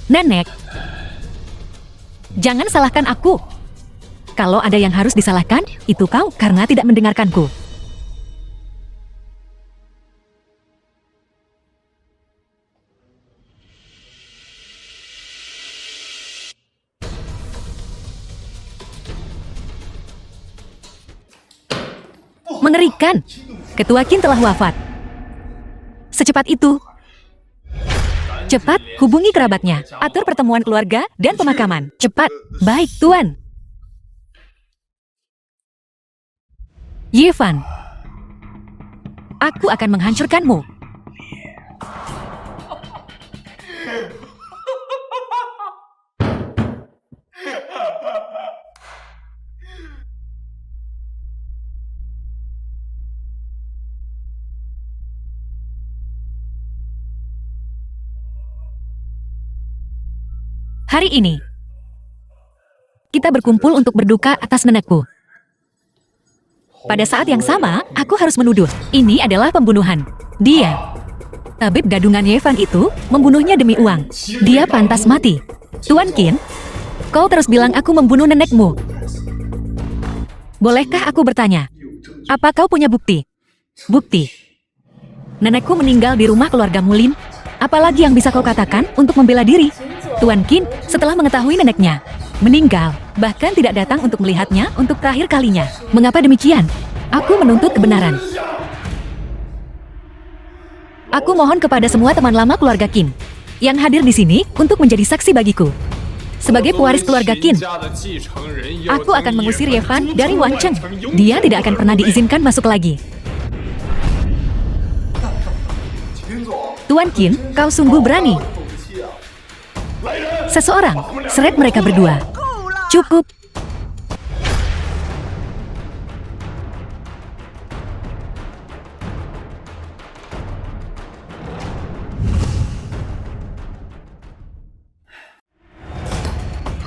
[SPEAKER 1] Nenek, jangan salahkan aku. Kalau ada yang harus disalahkan, itu kau karena tidak mendengarkanku. Mengerikan. Ketua Qin telah wafat. Secepat itu. Cepat, hubungi kerabatnya. Atur pertemuan keluarga dan pemakaman. Cepat. Baik, Tuan. Yevan. Aku akan menghancurkanmu. Hari ini, kita berkumpul untuk berduka atas nenekku. Pada saat yang sama, aku harus menuduh, ini adalah pembunuhan. Dia, tabib gadungan Yevan itu, membunuhnya demi uang. Dia pantas mati. Tuan Qin, kau terus bilang aku membunuh nenekmu. Bolehkah aku bertanya, apa kau punya bukti? Bukti. Nenekku meninggal di rumah keluarga Mulin. Apalagi yang bisa kau katakan untuk membela diri? Tuan Qin, setelah mengetahui neneknya meninggal, bahkan tidak datang untuk melihatnya untuk terakhir kalinya. Mengapa demikian? Aku menuntut kebenaran. Aku mohon kepada semua teman lama keluarga Qin yang hadir di sini untuk menjadi saksi bagiku. Sebagai pewaris keluarga Qin, aku akan mengusir Yevan dari Wancheng. Dia tidak akan pernah diizinkan masuk lagi. Tuan Qin, kau sungguh berani. Seseorang, seret mereka berdua. Cukup.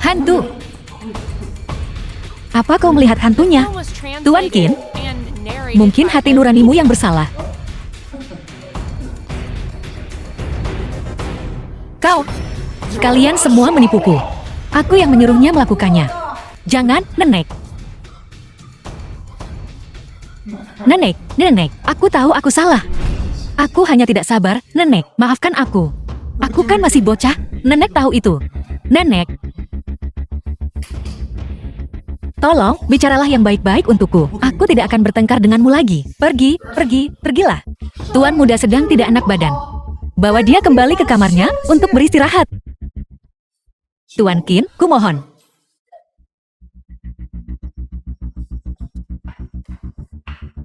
[SPEAKER 1] Hantu. Apa kau melihat hantunya? Tuan Qin, mungkin hati nuranimu yang bersalah. Kalian semua menipuku. Aku yang menyuruhnya melakukannya. Jangan, Nenek. Nenek, aku tahu aku salah. Aku hanya tidak sabar, Nenek, maafkan aku. Aku kan masih bocah, Nenek tahu itu. Nenek. Tolong, bicaralah yang baik-baik untukku. Aku tidak akan bertengkar denganmu lagi. Pergilah. Tuan muda sedang tidak enak badan. Bawa dia kembali ke kamarnya untuk beristirahat. Tuan Qin, kumohon.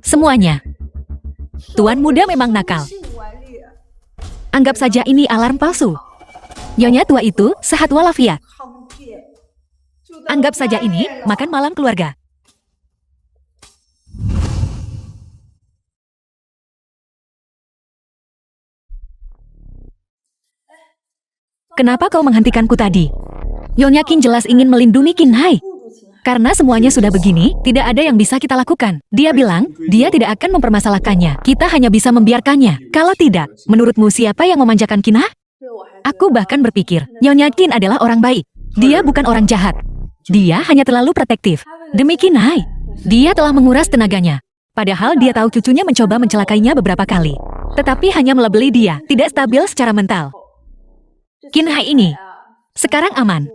[SPEAKER 1] Semuanya. Tuan muda memang nakal. Anggap saja ini alarm palsu. Nyonya tua itu sehat walafiat. Anggap saja ini makan malam keluarga. Kenapa kau menghentikanku tadi? Nyonya Qin jelas ingin melindungi Qin Hai. Karena semuanya sudah begini, tidak ada yang bisa kita lakukan. Dia bilang, dia tidak akan mempermasalahkannya. Kita hanya bisa membiarkannya. Kalau tidak, menurutmu siapa yang memanjakan Qin Hai? Aku bahkan berpikir, Nyonya Qin adalah orang baik. Dia bukan orang jahat. Dia hanya terlalu protektif. Demi Qin Hai, dia telah menguras tenaganya. Padahal dia tahu cucunya mencoba mencelakainya beberapa kali. Tetapi hanya melebeli dia, tidak stabil secara mental. Qin Hai ini sekarang aman.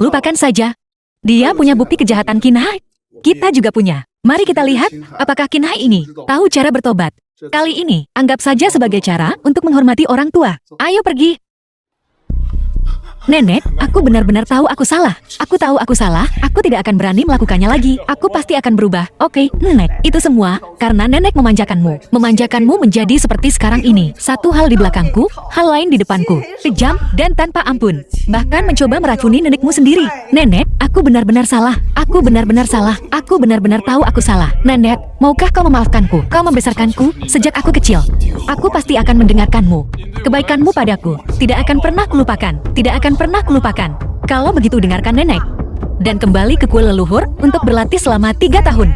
[SPEAKER 1] Lupakan saja. Dia punya bukti kejahatan Qin Hai. Kita juga punya. Mari kita lihat, apakah Qin Hai ini tahu cara bertobat. Kali ini, anggap saja sebagai cara untuk menghormati orang tua. Ayo pergi. Nenek, aku benar-benar tahu aku salah. Aku tahu aku salah, aku tidak akan berani melakukannya lagi. Aku pasti akan berubah. Oke, Nenek, itu semua karena Nenek memanjakanmu. Memanjakanmu menjadi seperti sekarang ini. Satu hal di belakangku, hal lain di depanku. Kejam dan tanpa ampun. Bahkan mencoba meracuni nenekmu sendiri. Nenek, aku benar-benar salah. Aku benar-benar salah. Aku benar-benar tahu aku salah. Nenek, maukah kau memaafkanku? Kau membesarkanku sejak aku kecil. Aku pasti akan mendengarkanmu. Kebaikanmu padaku tidak akan pernah kulupakan. Tidak akan pernah kulupakan. Kalau begitu dengarkan Nenek. Dan kembali ke kuil leluhur untuk berlatih selama 3 tahun.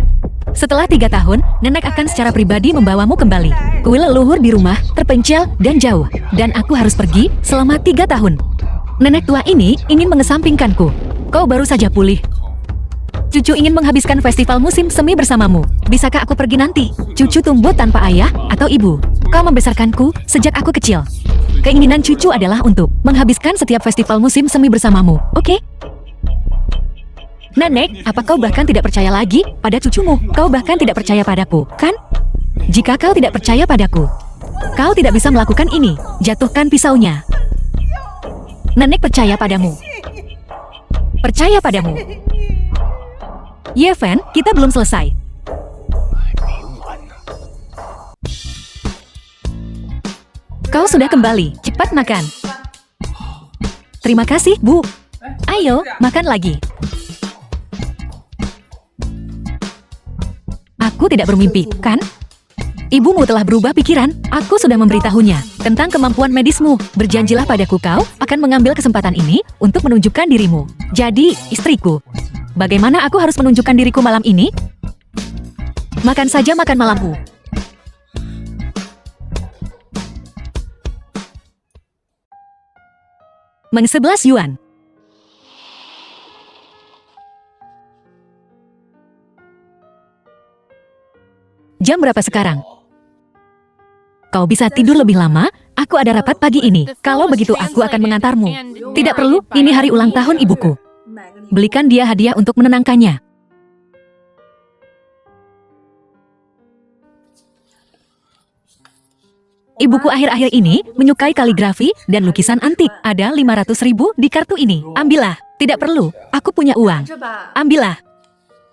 [SPEAKER 1] Setelah 3 tahun, Nenek akan secara pribadi membawamu kembali. Kuil leluhur di rumah, terpencil dan jauh. Dan aku harus pergi selama 3 tahun. Nenek tua ini ingin mengesampingkanku. Kau baru saja pulih. Cucu ingin menghabiskan festival musim semi bersamamu. Bisakah aku pergi nanti? Cucu tumbuh tanpa ayah atau ibu. Kau membesarkanku sejak aku kecil. Keinginan cucu adalah untuk menghabiskan setiap festival musim semi bersamamu, oke? Nenek, apa kau bahkan tidak percaya lagi pada cucumu? Kau bahkan tidak percaya padaku, kan? Jika kau tidak percaya padaku, kau tidak bisa melakukan ini. Jatuhkan pisaunya. Nenek percaya padamu. Percaya padamu. Ye Fen, kita belum selesai. Kau sudah kembali, cepat makan. Terima kasih, Bu. Ayo, makan lagi. Aku tidak bermimpi, kan? Ibumu telah berubah pikiran. Aku sudah memberitahunya tentang kemampuan medismu. Berjanjilah padaku kau akan mengambil kesempatan ini untuk menunjukkan dirimu. Jadi, istriku. Bagaimana aku harus menunjukkan diriku malam ini? Makan saja makan malammu. Meng 11 yuan. Jam berapa sekarang? Kau bisa tidur lebih lama? Aku ada rapat pagi ini. Kalau begitu aku akan mengantarmu. Tidak perlu, ini hari ulang tahun ibuku. Belikan dia hadiah untuk menenangkannya. Ibuku akhir-akhir ini menyukai kaligrafi dan lukisan antik. Ada 500.000 di kartu ini. Ambillah. Tidak perlu. Aku punya uang. Ambillah.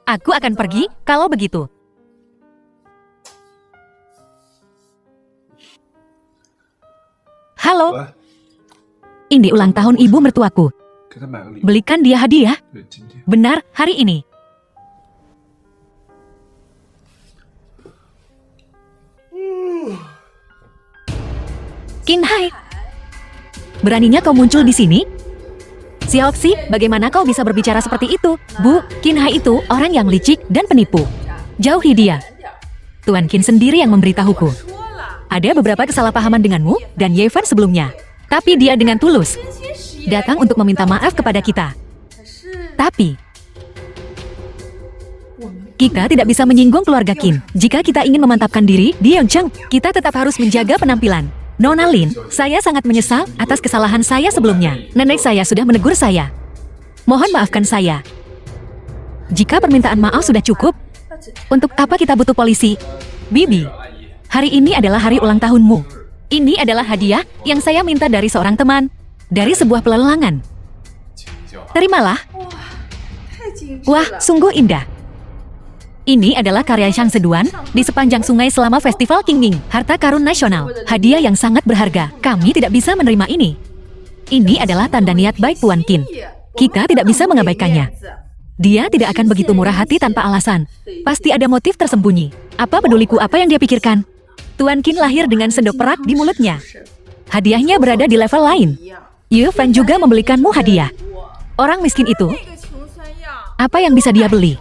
[SPEAKER 1] Aku akan pergi kalau begitu. Halo. Ini ulang tahun ibu mertuaku. Belikan dia hadiah. Benar, hari ini. Qin Hai, beraninya kau muncul di sini? Xiaoxi, bagaimana kau bisa berbicara seperti itu? Bu, Qin Hai itu orang yang licik dan penipu. Jauhi dia. Tuan Qin sendiri yang memberitahuku. Ada beberapa kesalahpahaman denganmu dan Yevan sebelumnya. Tapi dia dengan tulus datang untuk meminta maaf kepada kita. Tapi kita tidak bisa menyinggung keluarga Qin. Jika kita ingin memantapkan diri di Yongcheng, kita tetap harus menjaga penampilan. Nona Lin, saya sangat menyesal atas kesalahan saya sebelumnya. Nenek saya sudah menegur saya. Mohon maafkan saya. Jika permintaan maaf sudah cukup, untuk apa kita butuh polisi? Bibi, hari ini adalah hari ulang tahunmu. Ini adalah hadiah yang saya minta dari seorang teman, dari sebuah pelelangan. Terimalah. Wah, sungguh indah. Ini adalah karya Shang Seduan di sepanjang sungai selama Festival Qingming, harta karun nasional. Hadiah yang sangat berharga. Kami tidak bisa menerima ini. Ini adalah tanda niat baik Tuan Qin. Kita tidak bisa mengabaikannya. Dia tidak akan begitu murah hati tanpa alasan. Pasti ada motif tersembunyi. Apa peduliku apa yang dia pikirkan? Tuan Qin lahir dengan sendok perak di mulutnya. Hadiahnya berada di level lain. Yevan juga membelikanmu hadiah. Orang miskin itu, apa yang bisa dia beli?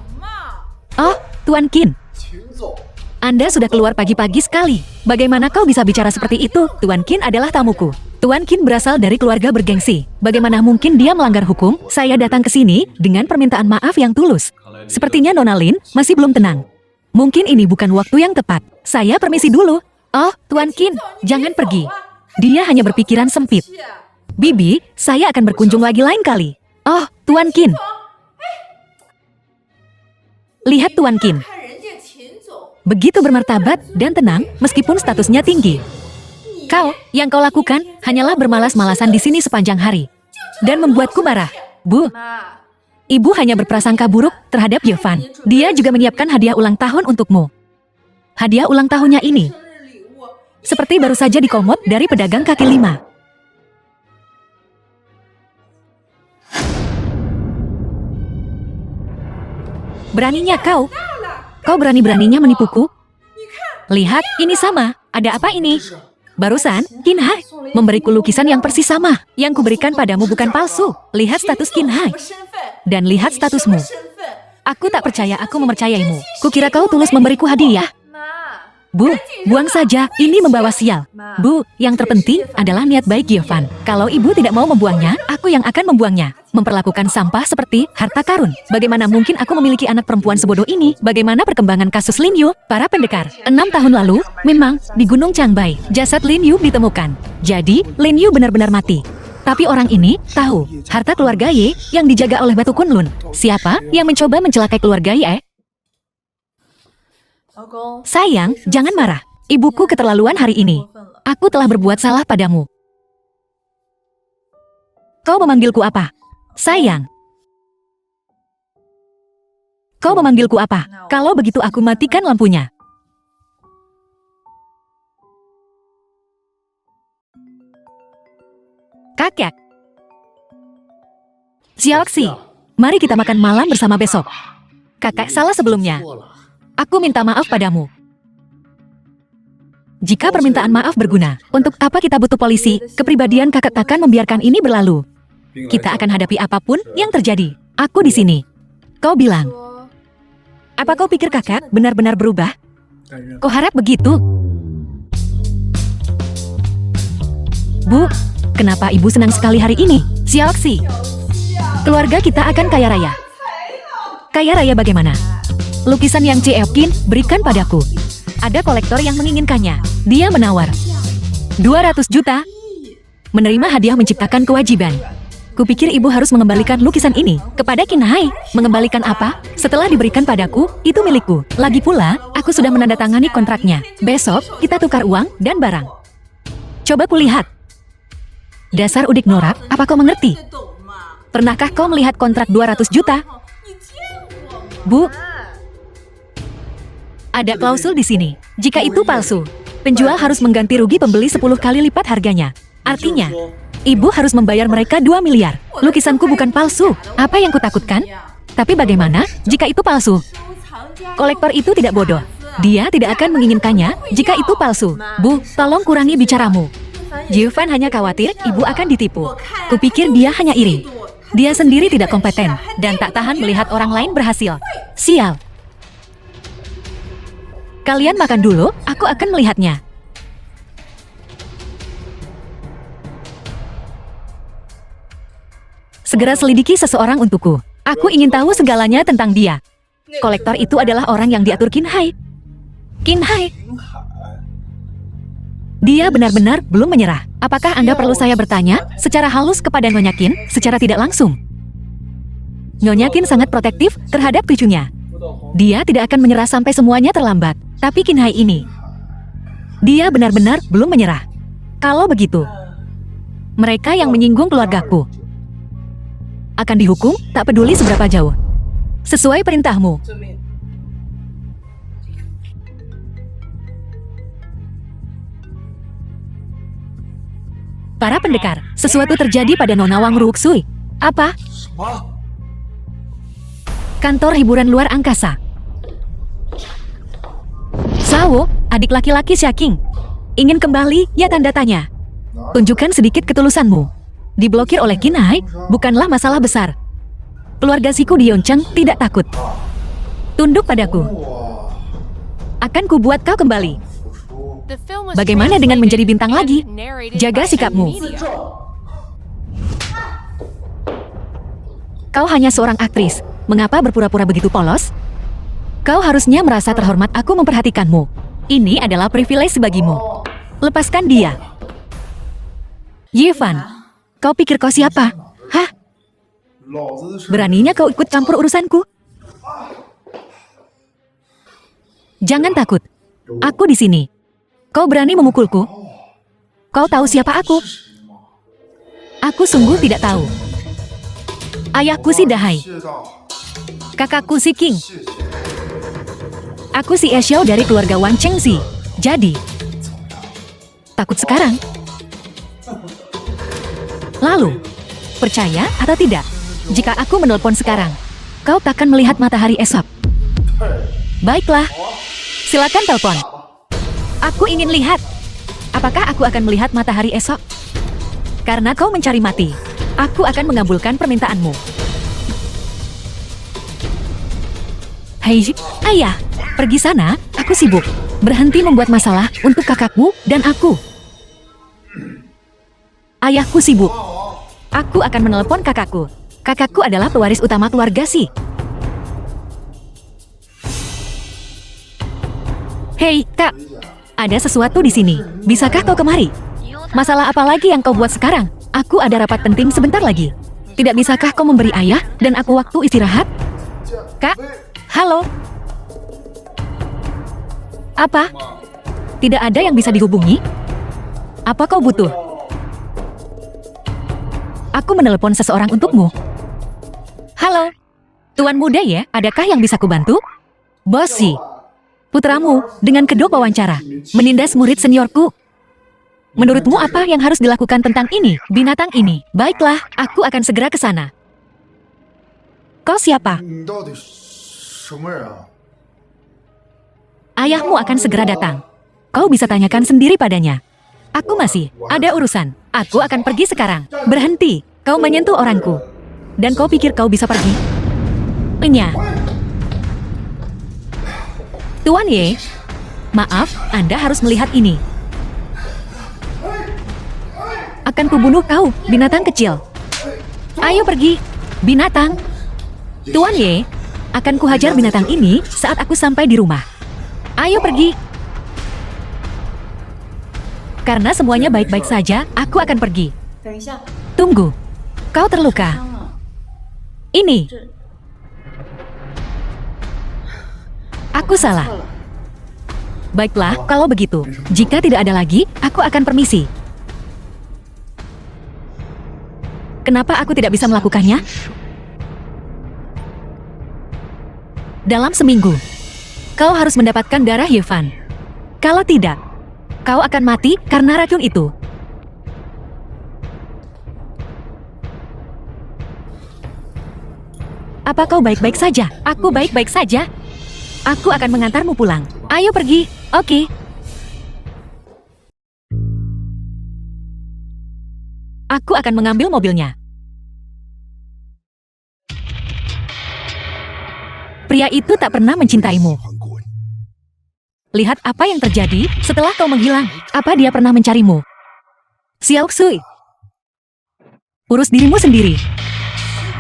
[SPEAKER 1] Oh, Tuan Qin. Anda sudah keluar pagi-pagi sekali. Bagaimana kau bisa bicara seperti itu? Tuan Qin adalah tamuku. Tuan Qin berasal dari keluarga bergengsi. Bagaimana mungkin dia melanggar hukum? Saya datang ke sini dengan permintaan maaf yang tulus. Sepertinya Nona Lin masih belum tenang. Mungkin ini bukan waktu yang tepat. Saya permisi dulu. Oh, Tuan Qin, jangan pergi. Dia hanya berpikiran sempit. Bibi, saya akan berkunjung lagi lain kali. Oh, Tuan Qin. Lihat Tuan Qin. Begitu bermartabat dan tenang meskipun statusnya tinggi. Yang kau lakukan hanyalah bermalas-malasan di sini sepanjang hari. Dan membuatku marah. Bu, ibu hanya berprasangka buruk terhadap Yevan. Dia juga menyiapkan hadiah ulang tahun untukmu. Hadiah ulang tahunnya ini seperti baru saja dikomot dari pedagang kaki lima. Beraninya kau berani-beraninya menipuku? Lihat, ini sama. Ada apa ini? Barusan, Qin Hai memberiku lukisan yang persis sama. Yang kuberikan padamu bukan palsu. Lihat status Qin Hai. Dan lihat statusmu. Aku tak percaya aku mempercayaimu. Kukira kau tulus memberiku hadiah. Bu, buang saja, ini membawa sial. Bu, yang terpenting adalah niat baik Yevan. Kalau ibu tidak mau membuangnya, aku yang akan membuangnya. Memperlakukan sampah seperti harta karun. Bagaimana mungkin aku memiliki anak perempuan sebodoh ini? Bagaimana perkembangan kasus Lin Yu? Para pendekar, 6 tahun lalu, memang, di Gunung Changbai, jasad Lin Yu ditemukan. Jadi, Lin Yu benar-benar mati. Tapi orang ini tahu, harta keluarga Ye yang dijaga oleh Batu Kunlun. Siapa yang mencoba mencelakai keluarga Ye? Sayang, jangan marah. Ibuku keterlaluan hari ini. Aku telah berbuat salah padamu. Kau memanggilku apa? Sayang. Kau memanggilku apa? Kalau begitu aku matikan lampunya. Kakek. Xiaoxi, mari kita makan malam bersama besok. Kakak salah sebelumnya. Aku minta maaf padamu. Jika permintaan maaf berguna, untuk apa kita butuh polisi? Kepribadian kakak takkan membiarkan ini berlalu. Kita akan hadapi apapun yang terjadi. Aku di sini. Kau bilang. Apa kau pikir kakak benar-benar berubah? Kau harap begitu? Bu, kenapa ibu senang sekali hari ini? Xiaoxi, keluarga kita akan kaya raya. Kaya raya bagaimana? Lukisan yang Qin berikan padaku. Ada kolektor yang menginginkannya. Dia menawar 200 juta. Menerima hadiah menciptakan kewajiban. Kupikir ibu harus mengembalikan lukisan ini kepada Qin Hai. Mengembalikan apa? Setelah diberikan padaku, itu milikku. Lagi pula, aku sudah menandatangani kontraknya. Besok, kita tukar uang dan barang. Coba kulihat. Dasar udik norak, apa kau mengerti? Pernahkah kau melihat kontrak 200 juta? Bu, ada klausul di sini. Jika itu palsu, penjual harus mengganti rugi pembeli 10 kali lipat harganya. Artinya, ibu harus membayar mereka 2 miliar. Lukisanku bukan palsu. Apa yang kutakutkan? Tapi bagaimana jika itu palsu? Kolektor itu tidak bodoh. Dia tidak akan menginginkannya jika itu palsu. Bu, tolong kurangi bicaramu. Yevan hanya khawatir ibu akan ditipu. Kupikir dia hanya iri. Dia sendiri tidak kompeten dan tak tahan melihat orang lain berhasil. Sial. Kalian makan dulu, aku akan melihatnya. Segera selidiki seseorang untukku. Aku ingin tahu segalanya tentang dia. Kolektor itu adalah orang yang diatur Qin Hai. Qin Hai. Dia benar-benar belum menyerah. Apakah Anda perlu saya bertanya secara halus kepada Nyonya Qin secara tidak langsung? Nyonya Qin sangat protektif terhadap cucunya. Dia tidak akan menyerah sampai semuanya terlambat. Tapi Qin Hai ini, dia benar-benar belum menyerah. Kalau begitu, mereka yang menyinggung keluargaku akan dihukum tak peduli seberapa jauh. Sesuai perintahmu. Para pendekar, sesuatu terjadi pada Nona Wang Ruxui. Apa? Kantor hiburan luar angkasa. Sao, adik laki-laki Xiaking. Ingin kembali, ya tanda tanya. Tunjukkan sedikit ketulusanmu. Diblokir oleh Qin Hai, bukanlah masalah besar. Keluarga Siku di Yoncheng tidak takut. Tunduk padaku. Akan kubuat kau kembali. Bagaimana dengan menjadi bintang lagi? Jaga sikapmu. Kau hanya seorang aktris. Mengapa berpura-pura begitu polos? Kau harusnya merasa terhormat aku memperhatikanmu. Ini adalah privilege bagimu. Lepaskan dia. Yifan, kau pikir kau siapa? Hah? Beraninya kau ikut campur urusanku? Jangan takut. Aku di sini. Kau berani memukulku? Kau tahu siapa aku? Aku sungguh tidak tahu. Ayahku si Dahai. Kakakku si King. Aku si Exiao dari keluarga Wang Chengxi. Jadi, takut sekarang? Lalu, percaya atau tidak? Jika aku menelpon sekarang, kau takkan melihat matahari esok. Baiklah, silakan telepon. Aku ingin lihat. Apakah aku akan melihat matahari esok? Karena kau mencari mati, aku akan mengabulkan permintaanmu. Hei, ayah, pergi sana, aku sibuk. Berhenti membuat masalah untuk kakakmu dan aku. Ayahku sibuk. Aku akan menelepon kakakku. Kakakku adalah pewaris utama keluarga Si. Hei, Kak. Ada sesuatu di sini. Bisakah kau kemari? Masalah apa lagi yang kau buat sekarang? Aku ada rapat penting sebentar lagi. Tidak bisakah kau memberi ayah dan aku waktu istirahat? Kak, halo. Apa? Tidak ada yang bisa dihubungi? Apa kau butuh? Aku menelepon seseorang untukmu. Halo. Tuan muda ya, adakah yang bisa kubantu? Bosi. Putramu, dengan kedok wawancara, menindas murid seniorku. Menurutmu apa yang harus dilakukan tentang ini, binatang ini? Baiklah, aku akan segera ke sana. Kau siapa? Ayahmu akan segera datang. Kau bisa tanyakan sendiri padanya. Aku masih ada urusan. Aku akan pergi sekarang. Berhenti, kau menyentuh orangku. Dan kau pikir kau bisa pergi? Enya. Tuan Ye, maaf, Anda harus melihat ini. Akan kubunuh kau, binatang kecil. Ayo pergi, binatang. Tuan Ye, akan kuhajar binatang ini saat aku sampai di rumah. Ayo pergi. Karena semuanya baik-baik saja, aku akan pergi. Tunggu, kau terluka. Ini. Aku salah. Baiklah, kalau begitu. Jika tidak ada lagi, aku akan permisi. Kenapa aku tidak bisa melakukannya? Dalam seminggu, kau harus mendapatkan darah Yifan. Kalau tidak, kau akan mati karena racun itu. Apa kau baik-baik saja? Aku baik-baik saja. Aku akan mengantarmu pulang. Ayo pergi, oke? Aku akan mengambil mobilnya. Pria itu tak pernah mencintaimu. Lihat apa yang terjadi setelah kau menghilang. Apa dia pernah mencarimu? Xiaoxui, urus dirimu sendiri.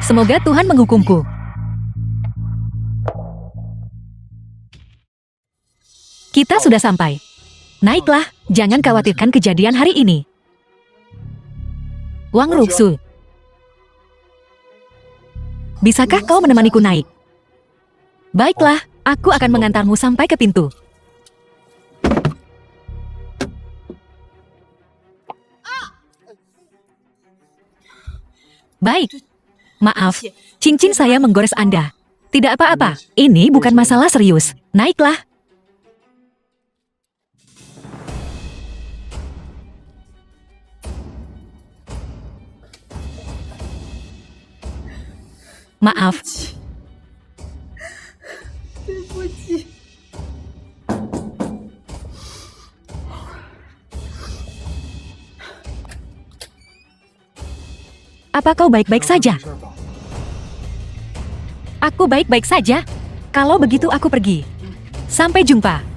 [SPEAKER 1] Semoga Tuhan menghukumku. Kita sudah sampai. Naiklah, jangan khawatirkan kejadian hari ini. Wang Ruxu, bisakah kau menemaniku naik? Baiklah, aku akan mengantarmu sampai ke pintu. Baik. Maaf, cincin saya menggores Anda. Tidak apa-apa, ini bukan masalah serius. Naiklah. Maaf. Apa kau baik-baik saja? Aku baik-baik saja. Kalau begitu aku pergi. Sampai jumpa.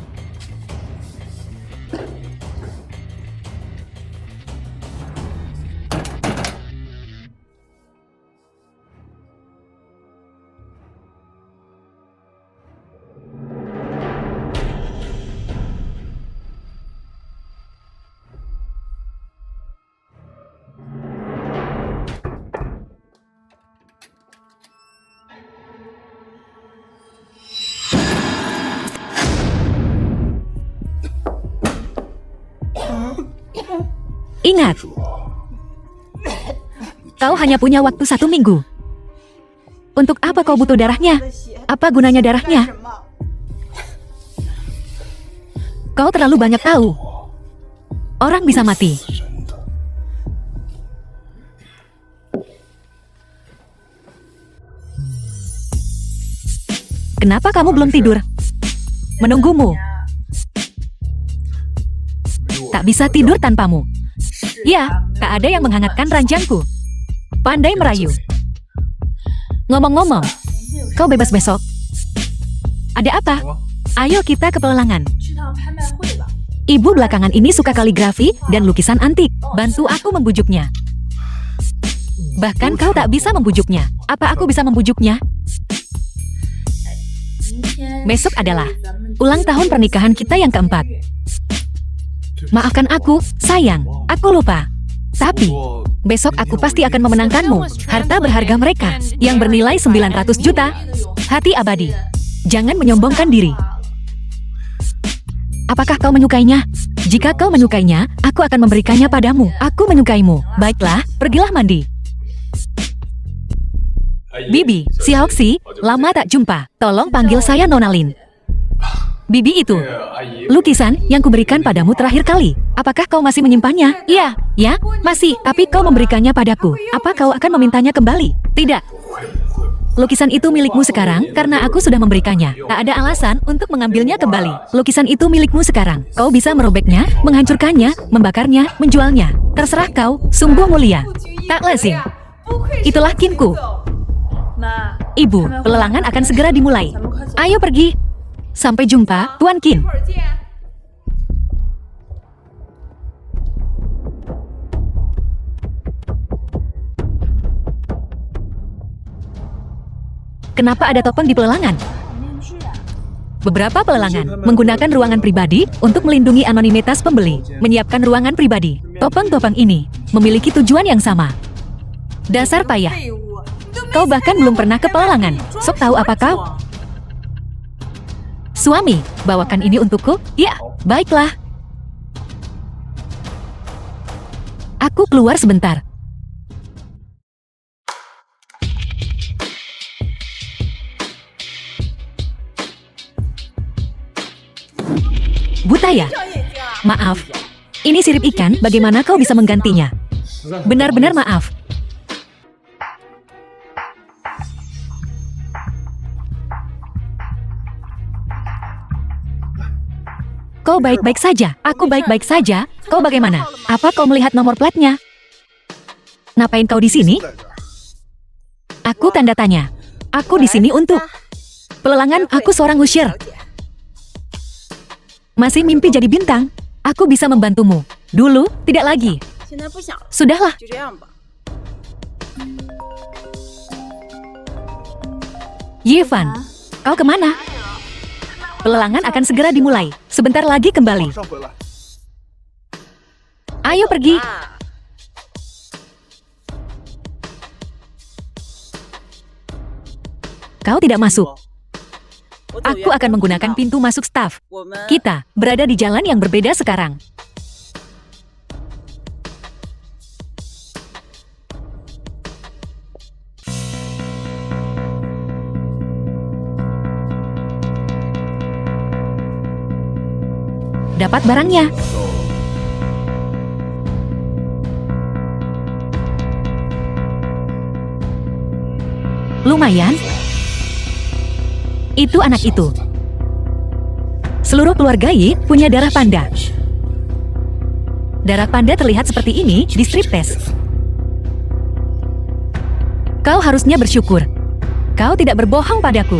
[SPEAKER 1] Ingat, kau hanya punya waktu 1 minggu. Untuk apa kau butuh darahnya? Apa gunanya darahnya? Kau terlalu banyak tahu. Orang bisa mati. Kenapa kamu belum tidur? Menunggumu. Tak bisa tidur tanpamu. Ya, tak ada yang menghangatkan ranjangku. Pandai merayu. Ngomong-ngomong, kau bebas besok. Ada apa? Ayo kita ke pelelangan. Ibu belakangan ini suka kaligrafi dan lukisan antik. Bantu aku membujuknya. Bahkan kau tak bisa membujuknya. Apa aku bisa membujuknya? Besok adalah ulang tahun pernikahan kita yang keempat. Maafkan aku, sayang. Aku lupa. Tapi, besok aku pasti akan memenangkanmu. Harta berharga mereka, yang bernilai 900 juta. Hati abadi. Jangan menyombongkan diri. Apakah kau menyukainya? Jika kau menyukainya, aku akan memberikannya padamu. Aku menyukaimu. Baiklah, pergilah mandi. Bibi, Xiaoxi, lama tak jumpa. Tolong panggil saya Nona Lin. Bibi itu, lukisan yang kuberikan padamu terakhir kali. Apakah kau masih menyimpannya? Iya, ya, masih. Tapi kau memberikannya padaku. Apa kau akan memintanya kembali? Tidak. Lukisan itu milikmu sekarang karena aku sudah memberikannya. Tak ada alasan untuk mengambilnya kembali. Lukisan itu milikmu sekarang. Kau bisa merobeknya, menghancurkannya, membakarnya, menjualnya. Terserah kau, sungguh mulia. Tak lazim. Itulah kinku. Ibu, pelelangan akan segera dimulai. Ayo pergi. Sampai jumpa, Tuan Qin. Kenapa ada topeng di pelelangan? Beberapa pelelangan menggunakan ruangan pribadi untuk melindungi anonimitas pembeli, menyiapkan ruangan pribadi. Topeng-topeng ini memiliki tujuan yang sama. Dasar payah. Kau bahkan belum pernah ke pelelangan. Sok tahu apa kau? Suami, bawakan ini untukku? Ya, baiklah. Aku keluar sebentar. Butaya, maaf. Ini sirip ikan, bagaimana kau bisa menggantinya? Benar-benar maaf. Kau baik-baik saja, aku baik-baik saja. Kau bagaimana? Apa kau melihat nomor platnya? Ngapain kau di sini? Aku tanda tanya. Aku di sini untuk... Pelelangan, aku seorang usir. Masih mimpi jadi bintang? Aku bisa membantumu. Dulu, tidak lagi.
[SPEAKER 2] 现在不想了，
[SPEAKER 1] Sudahlah,
[SPEAKER 2] 就这样吧。
[SPEAKER 1] Yevan. Kau kemana? Pelelangan akan segera dimulai. Sebentar lagi kembali.
[SPEAKER 3] 上回来。
[SPEAKER 1] Ayo pergi. Kau tidak masuk.
[SPEAKER 2] 我走
[SPEAKER 1] Aku akan menggunakan pintu masuk staf.
[SPEAKER 2] 我们
[SPEAKER 1] Kita berada di jalan yang berbeda sekarang. Dapat barangnya. Lumayan. Itu anak itu. Seluruh keluarga Yi punya darah panda. Darah panda terlihat seperti ini di strip test. Kau harusnya bersyukur. Kau tidak berbohong padaku.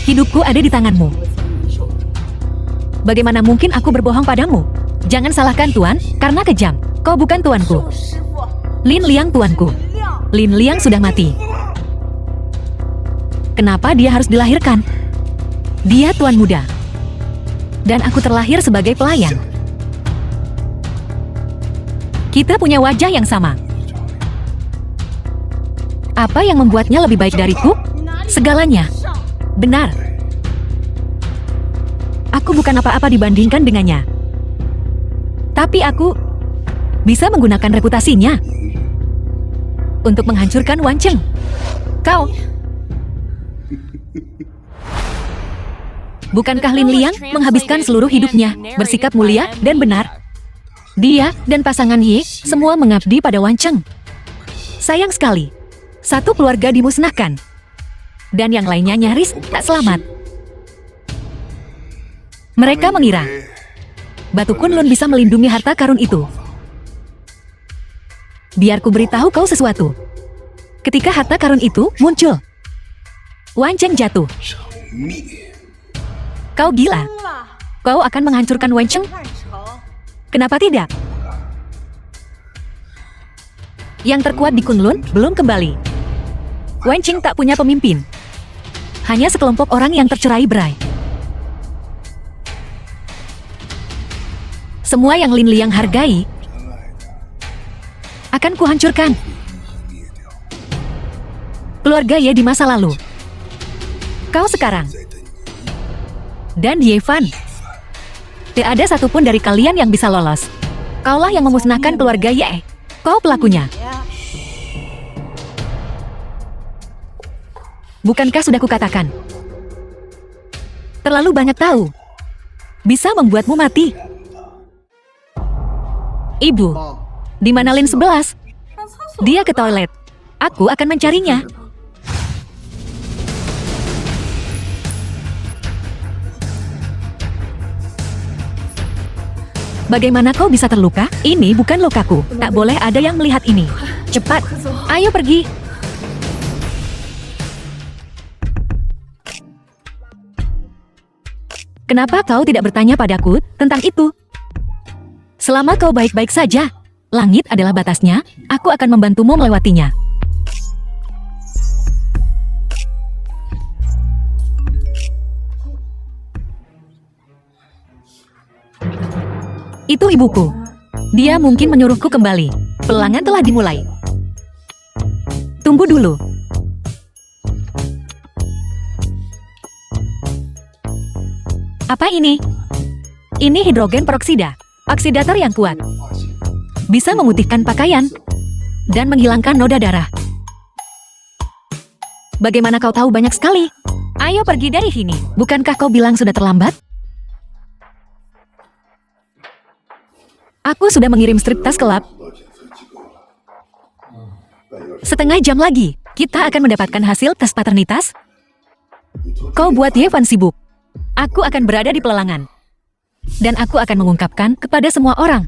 [SPEAKER 1] Hidupku ada di tanganmu. Bagaimana mungkin aku berbohong padamu? Jangan salahkan Tuan, karena kejam. Kau bukan tuanku.
[SPEAKER 2] 师傅
[SPEAKER 1] Lin Liang tuanku.
[SPEAKER 2] 亮，
[SPEAKER 1] Lin Liang sudah mati. Kenapa dia harus dilahirkan? Dia tuan muda. Dan aku terlahir sebagai pelayan. Kita punya wajah yang sama. Apa yang membuatnya lebih baik dariku?
[SPEAKER 2] 哪里
[SPEAKER 1] Segalanya.
[SPEAKER 2] 上？
[SPEAKER 1] Benar. Aku bukan apa-apa dibandingkan dengannya. Tapi aku bisa menggunakan reputasinya untuk menghancurkan Wan Cheng. Kau. Bukankah Lin Liang menghabiskan seluruh hidupnya bersikap mulia dan benar? Dia dan pasangan Yi semua mengabdi pada Wan Cheng. Sayang sekali, satu keluarga dimusnahkan. Dan yang lainnya nyaris tak selamat. Mereka mengira Batu Kunlun bisa melindungi harta karun itu. Biar ku beritahu kau sesuatu. Ketika harta karun itu muncul, Wan Cheng jatuh. Kau gila.
[SPEAKER 2] 了，
[SPEAKER 1] Kau akan menghancurkan Wan Cheng?
[SPEAKER 2] 汉城
[SPEAKER 1] Kenapa tidak? Yang terkuat di Kunlun belum kembali. Wan Cheng tak punya pemimpin. Hanya sekelompok orang yang tercerai berai. Semua yang Lin Liang hargai akan kuhancurkan. Keluarga Ye di masa lalu. Kau sekarang. Dan Yevan. Tidak ada satupun dari kalian yang bisa lolos. Kaulah yang memusnahkan keluarga Ye. Kau pelakunya.
[SPEAKER 2] 呀，
[SPEAKER 1] Bukankah sudah kukatakan? Terlalu banyak tahu. Bisa membuatmu mati. Ibu, di mana Lin 11?
[SPEAKER 2] 上厕所
[SPEAKER 1] Dia ke toilet. Aku akan mencarinya. Bagaimana kau bisa terluka? Ini bukan lukaku. Tak boleh ada yang melihat ini. Cepat, ayo pergi. Kenapa kau tidak bertanya padaku tentang itu? Selama kau baik-baik saja, langit adalah batasnya, aku akan membantumu melewatinya. Itu ibuku. Dia mungkin menyuruhku kembali. Pelangan telah dimulai. Tunggu dulu. Apa ini? Ini hidrogen peroksida, oksidator yang kuat. Bisa memutihkan pakaian dan menghilangkan noda darah. Bagaimana kau tahu banyak sekali? Ayo pergi dari sini. Bukankah kau bilang sudah terlambat? Aku sudah mengirim strip tas ke lab. Setengah jam lagi, kita akan mendapatkan hasil tes paternitas. Kau buat Yevan sibuk. Aku akan berada di pelelangan. Dan aku akan mengungkapkan kepada semua orang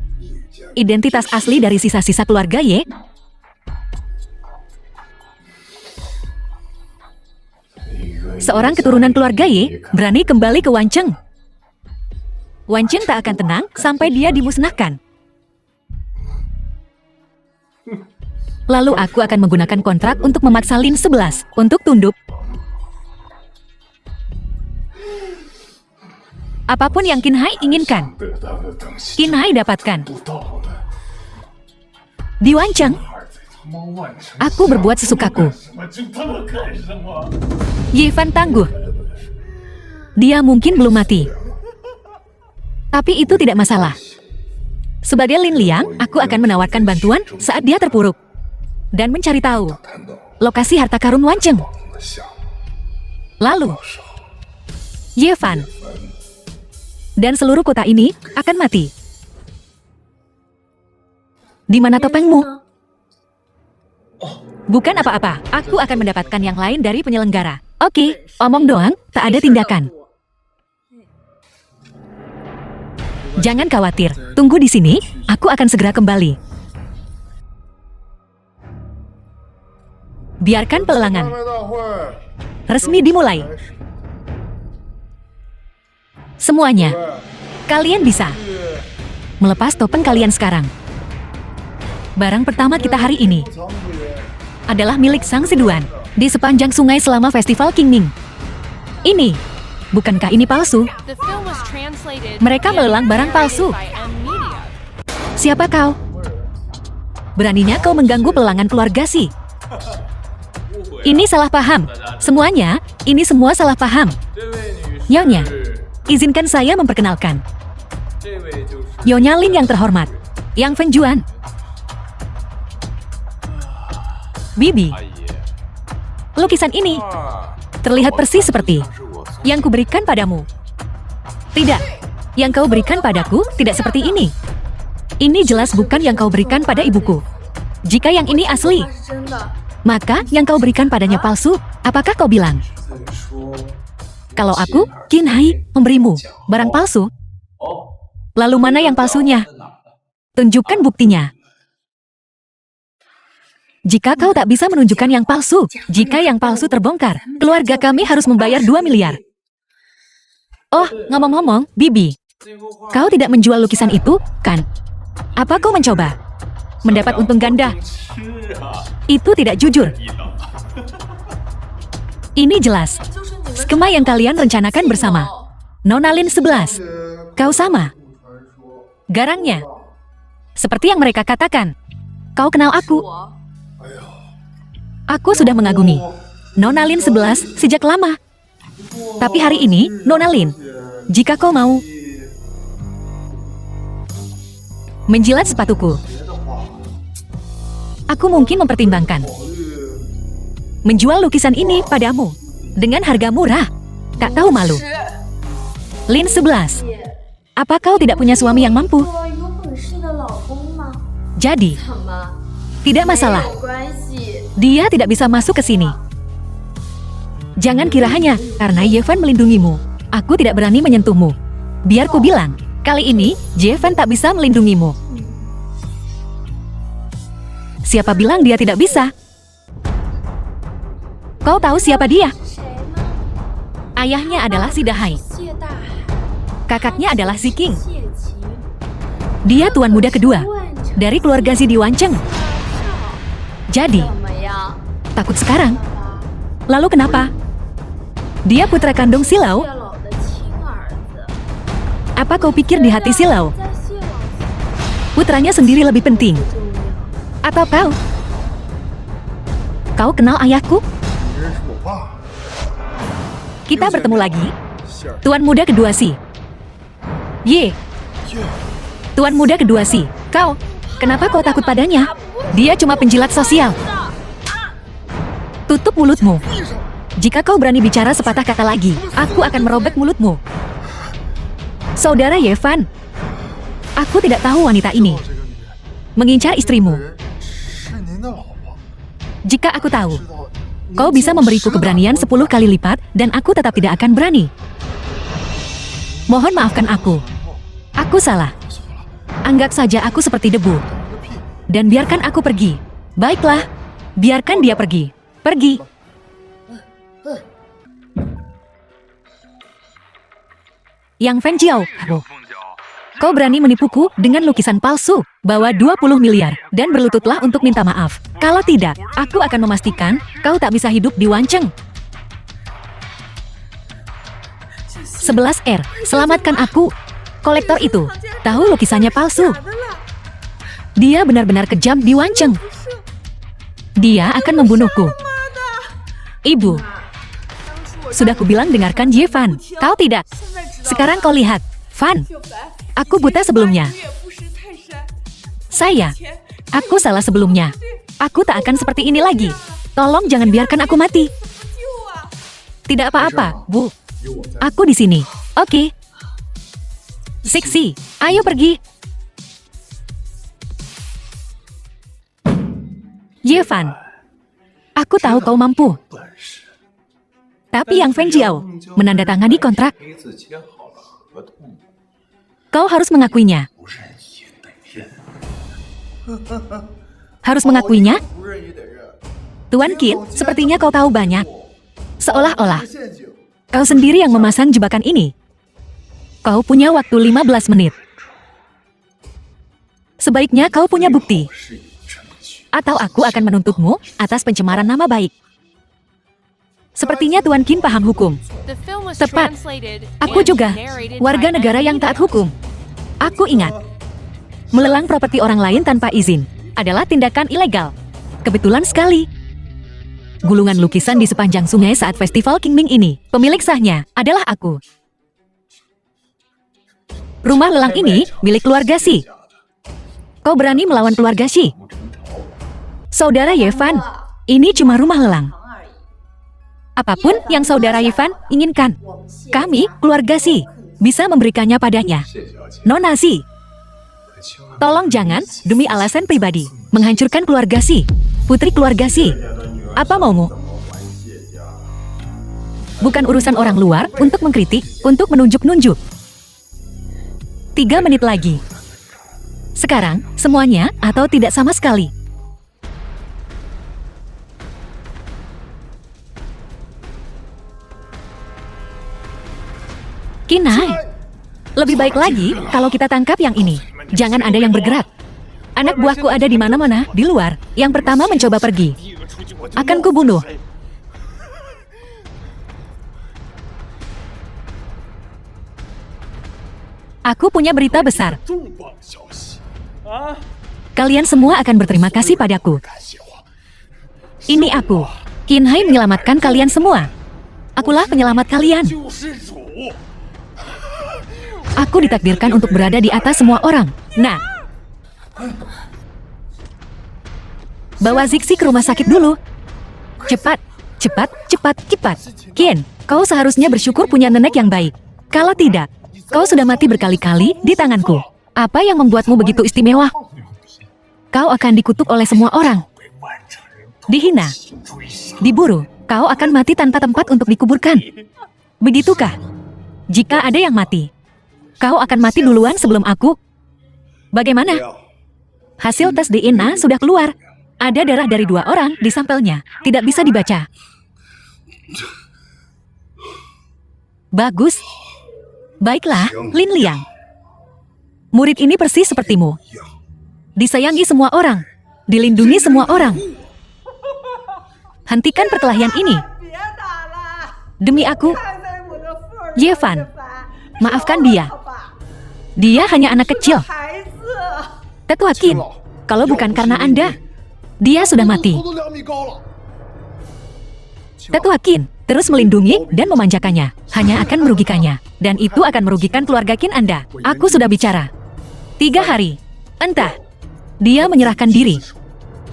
[SPEAKER 1] identitas asli dari sisa-sisa keluarga Ye. seorang keturunan keluarga Ye berani kembali ke Wancheng. Wancheng tak akan tenang sampai dia dimusnahkan. Lalu aku akan menggunakan kontrak untuk memaksa Lin 11 untuk tunduk. Apapun yang Qin Hai inginkan, Qin Hai dapatkan. Di Wancheng, aku berbuat sesukaku. Ye Fan tangguh. Dia mungkin belum mati. Tapi itu tidak masalah. Sebagai Lin Liang, aku akan menawarkan bantuan saat dia terpuruk. Dan mencari tahu lokasi harta karun Wancheng. Lalu, Ye Fan dan seluruh kota ini akan mati. Di mana topengmu? Bukan apa-apa, aku akan mendapatkan yang lain dari penyelenggara. Oke, omong doang, tak ada tindakan. Jangan khawatir, tunggu di sini, aku akan segera kembali. Biarkan pelelangan resmi dimulai. Semuanya, kalian bisa melepas topeng kalian sekarang. Barang pertama kita hari ini adalah milik Sang Siduan di sepanjang sungai selama festival Qingming. Ini, bukankah ini palsu? Mereka melelang barang palsu. Siapa kau? Beraninya kau mengganggu pelelangan keluarga Si? Ini salah paham. Semuanya, ini semua salah paham. Nyonya, izinkan saya memperkenalkan. Nyonya Lin yang terhormat, Yang Fenjuan. Bibi, lukisan ini terlihat persis seperti yang kuberikan padamu. Tidak, yang kau berikan padaku tidak seperti ini. Ini jelas bukan yang kau berikan pada ibuku. Jika yang ini asli, maka yang kau berikan padanya palsu. Apakah kau bilang kalau aku, Qin Hai, memberimu barang palsu? Lalu mana yang palsunya? Tunjukkan buktinya. Jika kau tak bisa menunjukkan yang palsu, jika yang palsu terbongkar, keluarga kami harus membayar 2 miliar. Oh, ngomong-ngomong, Bibi, kau tidak menjual lukisan itu, kan? Apa kau mencoba mendapat untung ganda? Itu tidak jujur. Ini jelas skema yang kalian rencanakan bersama. Nona Lin 11, kau sama garangnya. Seperti yang mereka katakan, kau kenal aku. Aku sudah mengagumi Nona Lin 11 sejak lama. Tapi hari ini, Nona Lin, jika kau mau menjilat sepatuku, aku mungkin mempertimbangkan menjual lukisan ini padamu dengan harga murah. Tak tahu malu. Lin 11, apa kau tidak punya suami yang mampu? Jadi, tidak masalah. Dia tidak bisa masuk ke sini. Jangan kira hanya karena Ye Fan melindungimu, aku tidak berani menyentuhmu. Biar ku bilang, kali ini Ye Fan tak bisa melindungimu. Siapa bilang dia tidak bisa? Kau tahu siapa dia? Ayahnya adalah Si Dahai. Kakaknya adalah Si King. Dia tuan muda kedua dari keluarga Si di Wancheng. Jadi, takut sekarang. Lalu kenapa? Dia putra kandung Silau. Apa kau pikir di hati Silau putranya sendiri lebih penting? Atau kau? Kau kenal ayahku? Kita bertemu lagi. Tuan muda kedua Si. Ye. Tuan muda kedua Si. Kau, kenapa kau takut padanya? Dia cuma penjilat sosial. Tutup mulutmu. Jika kau berani bicara sepatah kata lagi, aku akan merobek mulutmu. Saudara Ye Fan, aku tidak tahu wanita ini mengincar istrimu. Jika aku tahu, kau bisa memberiku keberanian 10 kali lipat dan aku tetap tidak akan berani. Mohon maafkan aku. Aku salah. Anggap saja aku seperti debu. Dan biarkan aku pergi. Baiklah, biarkan dia pergi. Pergi. Yang Feng Jiao. Kau berani menipuku dengan lukisan palsu. Bawa 20 miliar dan berlututlah untuk minta maaf. Kalau tidak, aku akan memastikan kau tak bisa hidup di Wancheng. 11R, selamatkan aku. Kolektor itu tahu lukisannya palsu. Dia benar-benar kejam di Wancheng. Dia akan membunuhku. Ibu, sudah kubilang dengarkan Ye Fan. Kau tidak. Sekarang kau lihat, Fan. Aku buta sebelumnya. Aku salah sebelumnya. Aku tak akan seperti ini lagi. Tolong jangan biarkan aku mati. Tidak apa-apa, Bu. Aku di sini. Oke. Sixi, ayo pergi. Ye Fan, aku tahu kau mampu. Tapi Yang Feng Jiao menandatangani kontrak. Kau harus mengakuinya. Harus mengakuinya? Tuan Qin, sepertinya kau tahu banyak. Seolah-olah kau sendiri yang memasang jebakan ini. Kau punya waktu 15 menit. Sebaiknya kau punya bukti. Atau aku akan menuntutmu atas pencemaran nama baik. Sepertinya Tuan Qin paham hukum. Tepat. Aku juga warga negara yang taat hukum. Aku ingat, melelang properti orang lain tanpa izin adalah tindakan ilegal. Kebetulan sekali. Gulungan lukisan di sepanjang sungai saat festival Qingming ini, pemilik sahnya adalah aku. Rumah lelang ini milik keluarga Xi. Kau berani melawan keluarga Xi? Saudara Ye Fan, ini cuma rumah lelang. Apapun yang saudara Ye Fan inginkan, kami, keluarga Xi, bisa memberikannya padanya. Nona Xi, tolong jangan, demi alasan pribadi, menghancurkan keluarga Xi, putri keluarga Xi. Apa maumu? Bukan urusan orang luar untuk mengkritik, untuk menunjuk-nunjuk. 3 menit lagi. Sekarang, semuanya atau tidak sama sekali. Kinai, lebih baik lagi kalau kita tangkap yang ini. Jangan ada yang bergerak. Anak buahku ada di mana-mana, di luar. Yang pertama mencoba pergi. Akan kubunuh. Aku punya berita besar. Kalian semua akan berterima kasih padaku. Ini aku. Qin Hai menyelamatkan kalian semua. Akulah penyelamat kalian. Aku ditakdirkan untuk berada di atas semua orang. Nah, bawa Zixi ke rumah sakit dulu. Cepat, cepat, cepat, cepat. Qin, kau seharusnya bersyukur punya nenek yang baik. Kalau tidak, kau sudah mati berkali-kali di tanganku. Apa yang membuatmu begitu istimewa? Kau akan dikutuk oleh semua orang. Dihina, diburu, kau akan mati tanpa tempat untuk dikuburkan. Begitukah? Jika ada yang mati, kau akan mati duluan sebelum aku. Bagaimana? Hasil tes DNA sudah keluar. Ada darah dari 2 orang di sampelnya. Tidak bisa dibaca. Bagus. Baiklah, Lin Liang. Murid ini persis sepertimu. Disayangi semua orang. Dilindungi semua orang. Hentikan perkelahian ini. Demi aku. Ye Fan, maafkan dia. Dia hanya anak kecil. Tetua Qin, kalau bukan karena Anda, dia sudah mati. Tetua Qin terus melindungi dan memanjakannya, hanya akan merugikannya. Dan itu akan merugikan keluarga Qin Anda. Aku sudah bicara. 3 hari. Entah, dia menyerahkan diri.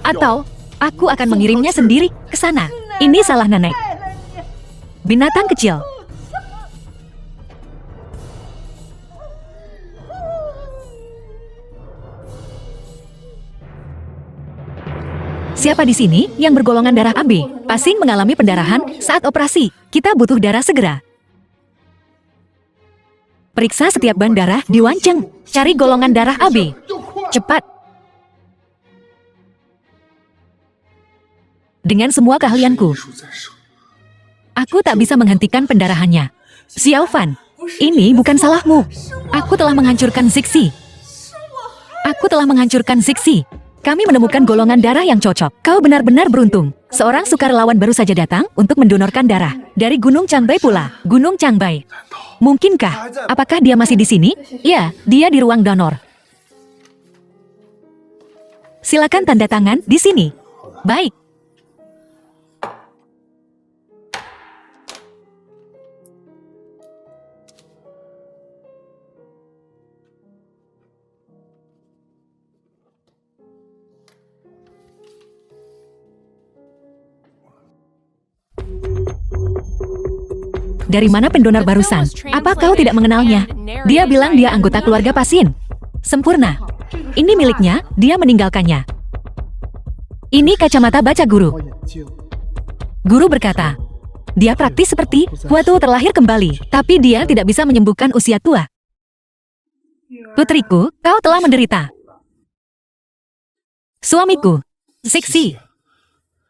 [SPEAKER 1] Atau, aku akan mengirimnya sendiri ke sana. Ini salah nenek. Binatang kecil. Siapa di sini yang bergolongan darah AB? Pasing mengalami pendarahan saat operasi. Kita butuh darah segera. Periksa setiap ban darah di Wancheng. Cari golongan darah AB. Cepat. Dengan semua keahlianku, aku tak bisa menghentikan pendarahannya. Xiao Fan, Ini bukan salahmu. Aku telah menghancurkan Zixi. Aku telah menghancurkan Zixi. Kami menemukan golongan darah yang cocok. Kau benar-benar beruntung. Seorang sukarelawan baru saja datang untuk mendonorkan darah. Dari Gunung Changbai pula. Gunung Changbai. Mungkinkah? Apakah dia masih di sini? Ya, dia di ruang donor. Silakan tanda tangan di sini. Baik. Dari mana pendonor barusan? Apa kau tidak mengenalnya? Dia bilang dia anggota keluarga pasien. Sempurna. Ini miliknya, dia meninggalkannya. Ini kacamata baca guru. Guru berkata, dia praktis seperti waktu terlahir kembali, tapi dia tidak bisa menyembuhkan usia tua. Putriku, kau telah menderita. Suamiku, Zixi.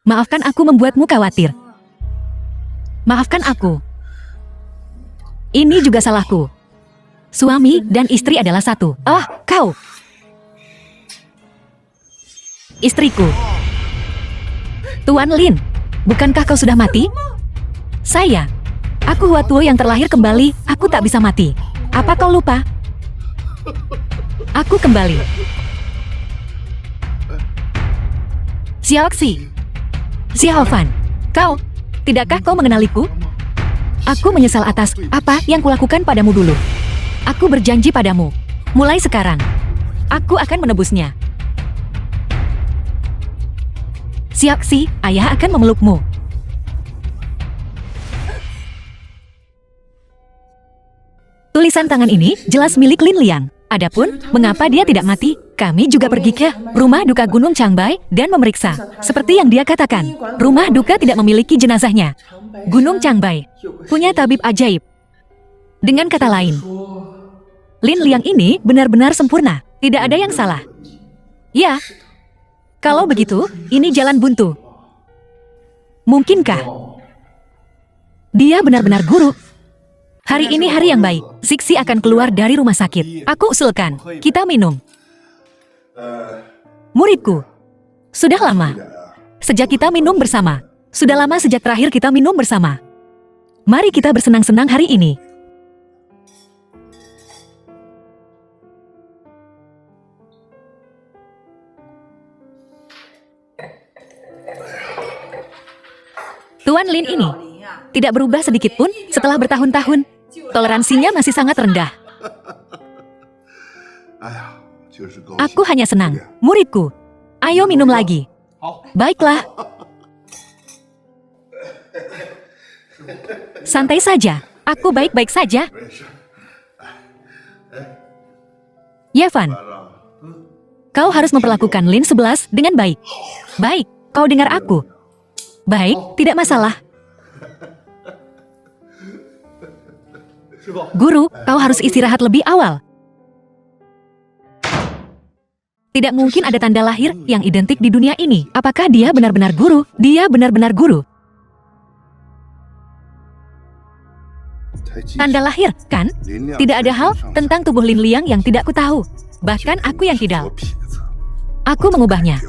[SPEAKER 1] Maafkan aku membuatmu khawatir. Maafkan aku. Ini juga salahku. Suami dan istri adalah satu. Oh, kau. Istriku. Tuan Lin, bukankah kau sudah mati? Saya. Aku Huatuo yang terlahir kembali, aku tak bisa mati. Apa kau lupa? Aku kembali. Xiaoxi. Xiaofan. Kau, tidakkah kau mengenaliku? Aku menyesal atas apa yang kulakukan padamu dulu. Aku berjanji padamu, mulai sekarang, aku akan menebusnya. Xiaoxi, ayah akan memelukmu. Tulisan tangan ini jelas milik Lin Liang. Adapun mengapa dia tidak mati, kami juga pergi ke rumah duka Gunung Changbai dan memeriksa. Seperti yang dia katakan, rumah duka tidak memiliki jenazahnya. Gunung Changbai punya tabib ajaib. Dengan kata lain, Lin Liang ini benar-benar sempurna. Tidak ada yang salah. Ya, kalau begitu, ini jalan buntu. Mungkinkah dia benar-benar guru? Hari ini hari yang baik. Zixi akan keluar dari rumah sakit. Aku usulkan, kita minum. Muridku, sudah lama sejak kita minum bersama. Sudah lama sejak terakhir kita minum bersama. Mari kita bersenang-senang hari ini. Tuan Lin ini tidak berubah sedikit pun setelah bertahun-tahun. Toleransinya masih sangat rendah. Aku hanya senang. Muridku, ayo minum lagi. Baiklah. Santai saja. Aku baik-baik saja. Yevan, kau harus memperlakukan Lin 11 dengan baik. Baik, kau dengar aku. Baik, tidak masalah. Guru, kau harus istirahat lebih awal. Tidak mungkin ada tanda lahir yang identik di dunia ini. Apakah dia benar-benar guru? Dia benar-benar guru. Tanda lahir, kan? Tidak ada hal tentang tubuh Lin Liang yang tidak kutahu. Bahkan aku yang kidal. Aku mengubahnya.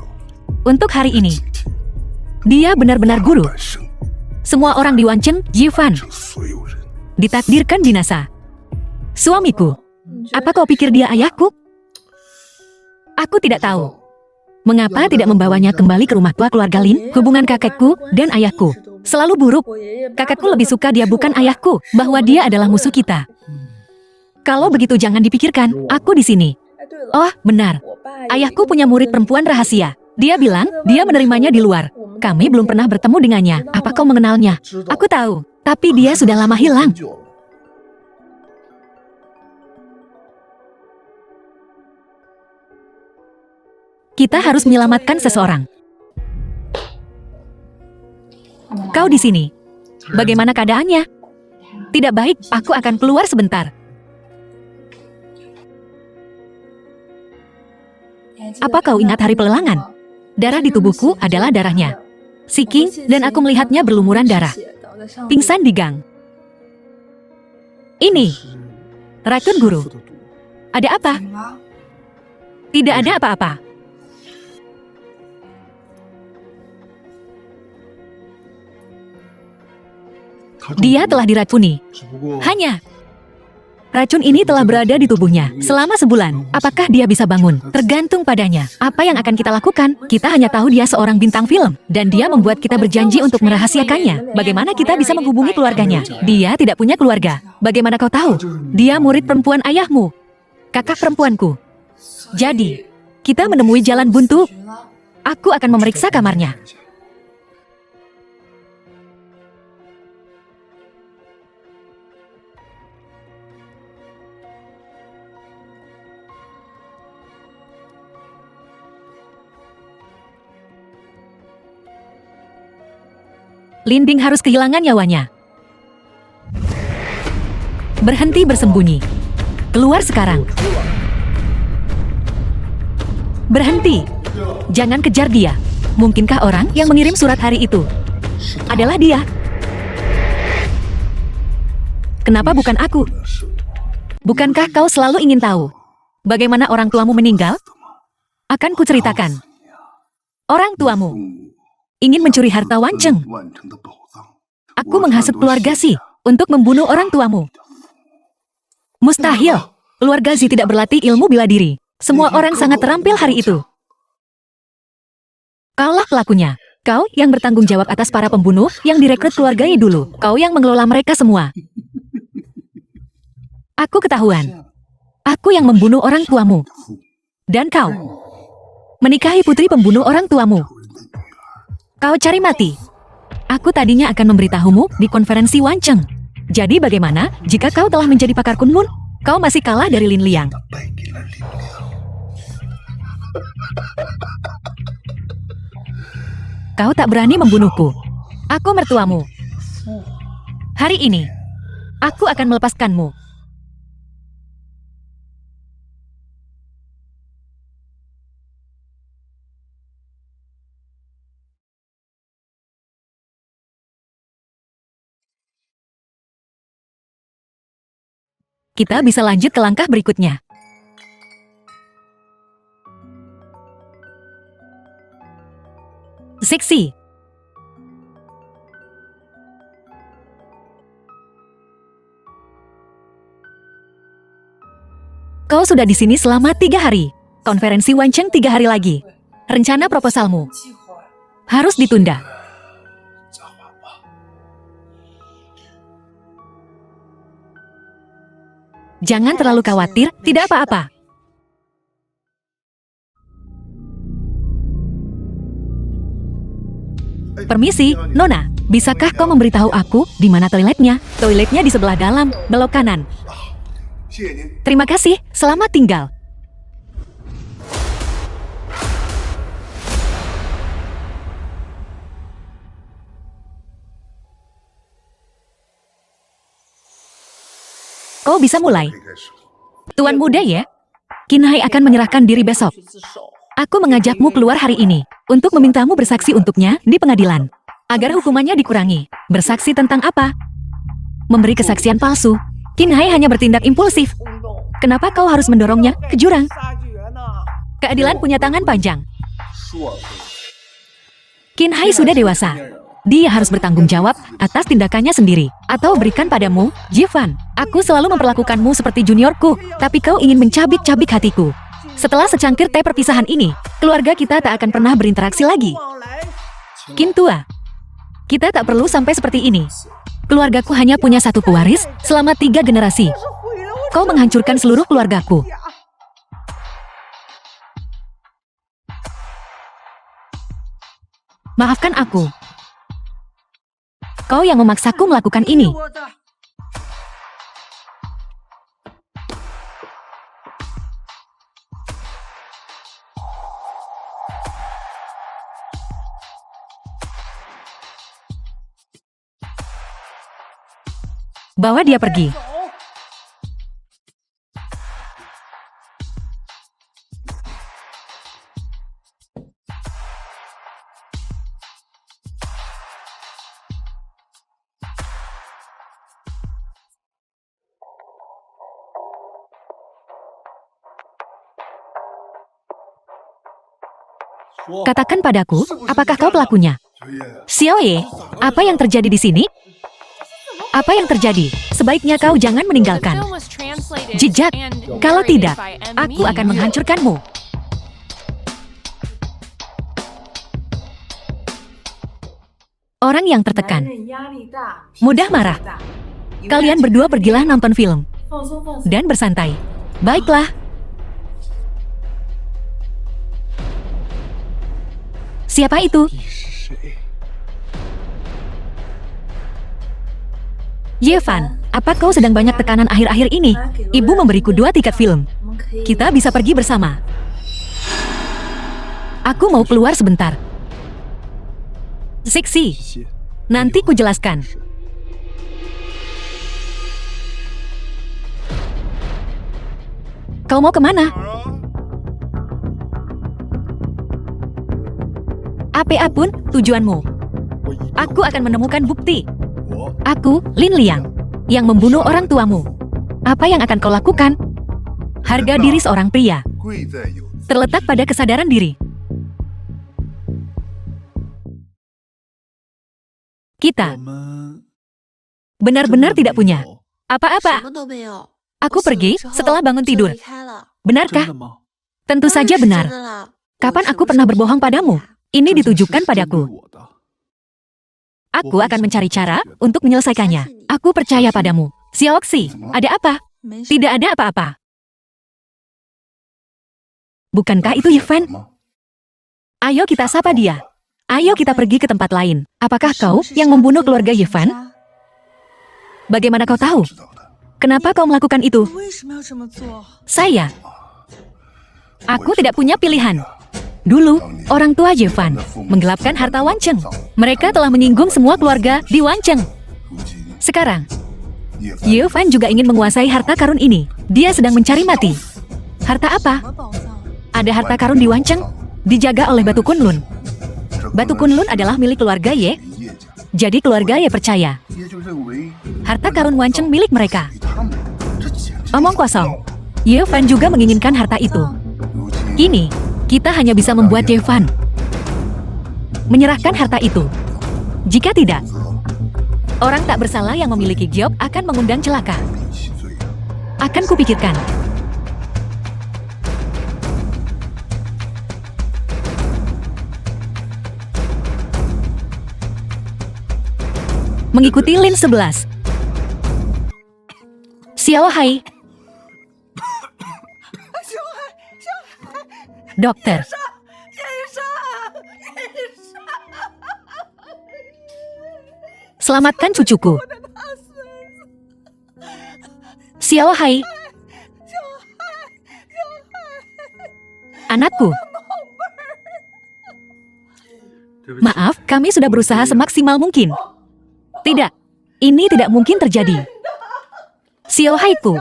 [SPEAKER 1] Untuk hari ini, dia benar-benar guru. Semua orang di Wancheng, Jifan, ditakdirkan binasa. Suamiku, apa kau pikir dia ayahku? Aku tidak tahu. Mengapa tidak membawanya kembali ke rumah tua keluarga Lin? Hubungan kakekku dan ayahku selalu buruk. Kakekku lebih suka dia bukan ayahku, bahwa dia adalah musuh kita. Kalau begitu jangan dipikirkan, aku di sini. Oh, benar. Ayahku punya murid perempuan rahasia. Dia bilang, dia menerimanya di luar. Kami belum pernah bertemu dengannya. Apa kau mengenalnya? Aku tahu, tapi dia sudah lama hilang. Kita harus menyelamatkan seseorang. Kau di sini. Bagaimana keadaannya? Tidak baik, aku akan keluar sebentar. Apa kau ingat hari pelelangan? Darah di tubuhku adalah darahnya. Si King dan aku melihatnya berlumuran darah. Pingsan di gang. Ini, racun guru. Ada apa? Tidak ada apa-apa. Dia telah diracuni. Hanya, racun ini telah berada di tubuhnya selama sebulan. Apakah dia bisa bangun? Tergantung padanya. Apa yang akan kita lakukan? Kita hanya tahu dia seorang bintang film. Dan dia membuat kita berjanji untuk merahasiakannya. Bagaimana kita bisa menghubungi keluarganya? Dia tidak punya keluarga. Bagaimana kau tahu? Dia murid perempuan ayahmu. Kakak perempuanku. Jadi, kita menemui jalan buntu. Aku akan memeriksa kamarnya. Linding harus kehilangan nyawanya. Berhenti bersembunyi. Keluar sekarang. Berhenti. Jangan kejar dia. Mungkinkah orang yang mengirim surat hari itu adalah dia? Kenapa bukan aku? Bukankah kau selalu ingin tahu bagaimana orang tuamu meninggal? Akan kuceritakan. Orang tuamu ingin mencuri harta Wanceng. Aku menghasut keluarga Si untuk membunuh orang tuamu. Mustahil. Keluarga Si tidak berlatih ilmu bela diri. Semua orang sangat terampil hari itu. Kaulah pelakunya. Kau yang bertanggung jawab atas para pembunuh yang direkrut keluarganya dulu. Kau yang mengelola mereka semua. Aku ketahuan. Aku yang membunuh orang tuamu. Dan kau menikahi putri pembunuh orang tuamu. Kau cari mati. Aku tadinya akan memberitahumu di konferensi Wanceng. Jadi bagaimana jika kau telah menjadi pakar Kunlun? Kau masih kalah dari Lin Liang. Kau tak berani membunuhku. Aku mertuamu. Hari ini, aku akan melepaskanmu. Kita bisa lanjut ke langkah berikutnya. Seksi. Kau sudah di sini selama 3 hari. Konferensi Wanceng 3 hari lagi. Rencana proposalmu harus ditunda. Jangan terlalu khawatir, tidak apa-apa. Permisi, Nona. Bisakah kau memberitahu aku di mana toiletnya? Toiletnya di sebelah dalam, belok kanan. Terima kasih, selamat tinggal. Kau bisa mulai. Tuan muda ya? Qin Hai akan menyerahkan diri besok. Aku mengajakmu keluar hari ini untuk memintamu bersaksi untuknya di pengadilan. Agar hukumannya dikurangi. Bersaksi tentang apa? Memberi kesaksian palsu. Qin Hai hanya bertindak impulsif. Kenapa kau harus mendorongnya ke jurang? Keadilan punya tangan panjang. Qin Hai sudah dewasa. Dia harus bertanggung jawab atas tindakannya sendiri. Atau berikan padamu, Jivan. Aku selalu memperlakukanmu seperti juniorku, tapi kau ingin mencabik-cabik hatiku. Setelah secangkir teh perpisahan ini, keluarga kita tak akan pernah berinteraksi lagi. Qin tua, kita tak perlu sampai seperti ini. Keluargaku hanya punya satu pewaris selama 3 generasi. Kau menghancurkan seluruh keluargaku. Maafkan aku. Kau yang memaksaku melakukan ini. Bawa dia pergi. Katakan padaku, apakah kau pelakunya? Xiao Ye, apa yang terjadi di sini? Apa yang terjadi? Sebaiknya kau jangan meninggalkan jejak. Kalau tidak, aku akan menghancurkanmu. Orang yang tertekan, mudah marah. Kalian berdua pergilah nonton film dan bersantai. Baiklah. Siapa itu? Yevan, apa kau sedang banyak tekanan akhir-akhir ini? Ibu memberiku 2 tiket film. Kita bisa pergi bersama. Aku mau keluar sebentar. Siksi. Nanti ku jelaskan. Kau mau kemana? Apapun tujuanmu, aku akan menemukan bukti. Aku, Lin Liang, yang membunuh orang tuamu. Apa yang akan kau lakukan? Harga diri seorang pria terletak pada kesadaran diri. Kita benar-benar tidak punya apa-apa. Aku pergi setelah bangun tidur. Benarkah? Tentu saja benar. Kapan aku pernah berbohong padamu? Ini ditujukan padaku. Aku akan mencari cara untuk menyelesaikannya. Aku percaya padamu. Xiaoxi, ada apa? Tidak ada apa-apa. Bukankah itu Yevan? Ayo kita sapa dia. Ayo kita pergi ke tempat lain. Apakah kau yang membunuh keluarga Yevan? Bagaimana kau tahu? Kenapa kau melakukan itu? Saya. Aku tidak punya pilihan. Dulu, orang tua Yevan menggelapkan harta Wancheng. Mereka telah menyinggung semua keluarga di Wancheng. Sekarang, Yevan juga ingin menguasai harta karun ini. Dia sedang mencari mati. Harta apa? Ada harta karun di Wancheng, dijaga oleh Batu Kunlun. Batu Kunlun adalah milik keluarga Ye. Jadi keluarga Ye percaya harta karun Wancheng milik mereka. Omong kosong. Yevan juga menginginkan harta itu. Kini, kita hanya bisa membuat Yevan menyerahkan harta itu. Jika tidak, orang tak bersalah yang memiliki giok akan mengundang celaka. Akan kupikirkan. Mengikuti Lin 11. Xiao Hai. Dokter. Selamatkan cucuku. Xiao Hai. Anakku. Maaf, kami sudah berusaha semaksimal mungkin. Tidak, ini tidak mungkin terjadi. Xiao Haiku.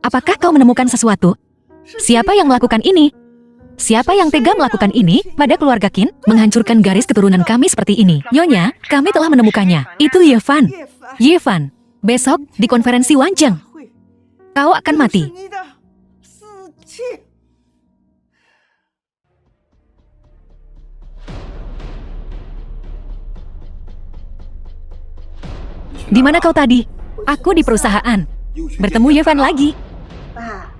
[SPEAKER 1] Apakah kau menemukan sesuatu? Siapa yang melakukan ini? Siapa yang tega melakukan ini pada keluarga Qin? Menghancurkan garis keturunan kami seperti ini. Nyonya, kami telah menemukannya. Itu Yevan. Yevan, besok di konferensi Wancheng, kau akan mati. Di mana kau tadi? Aku di perusahaan. Bertemu Yevan lagi.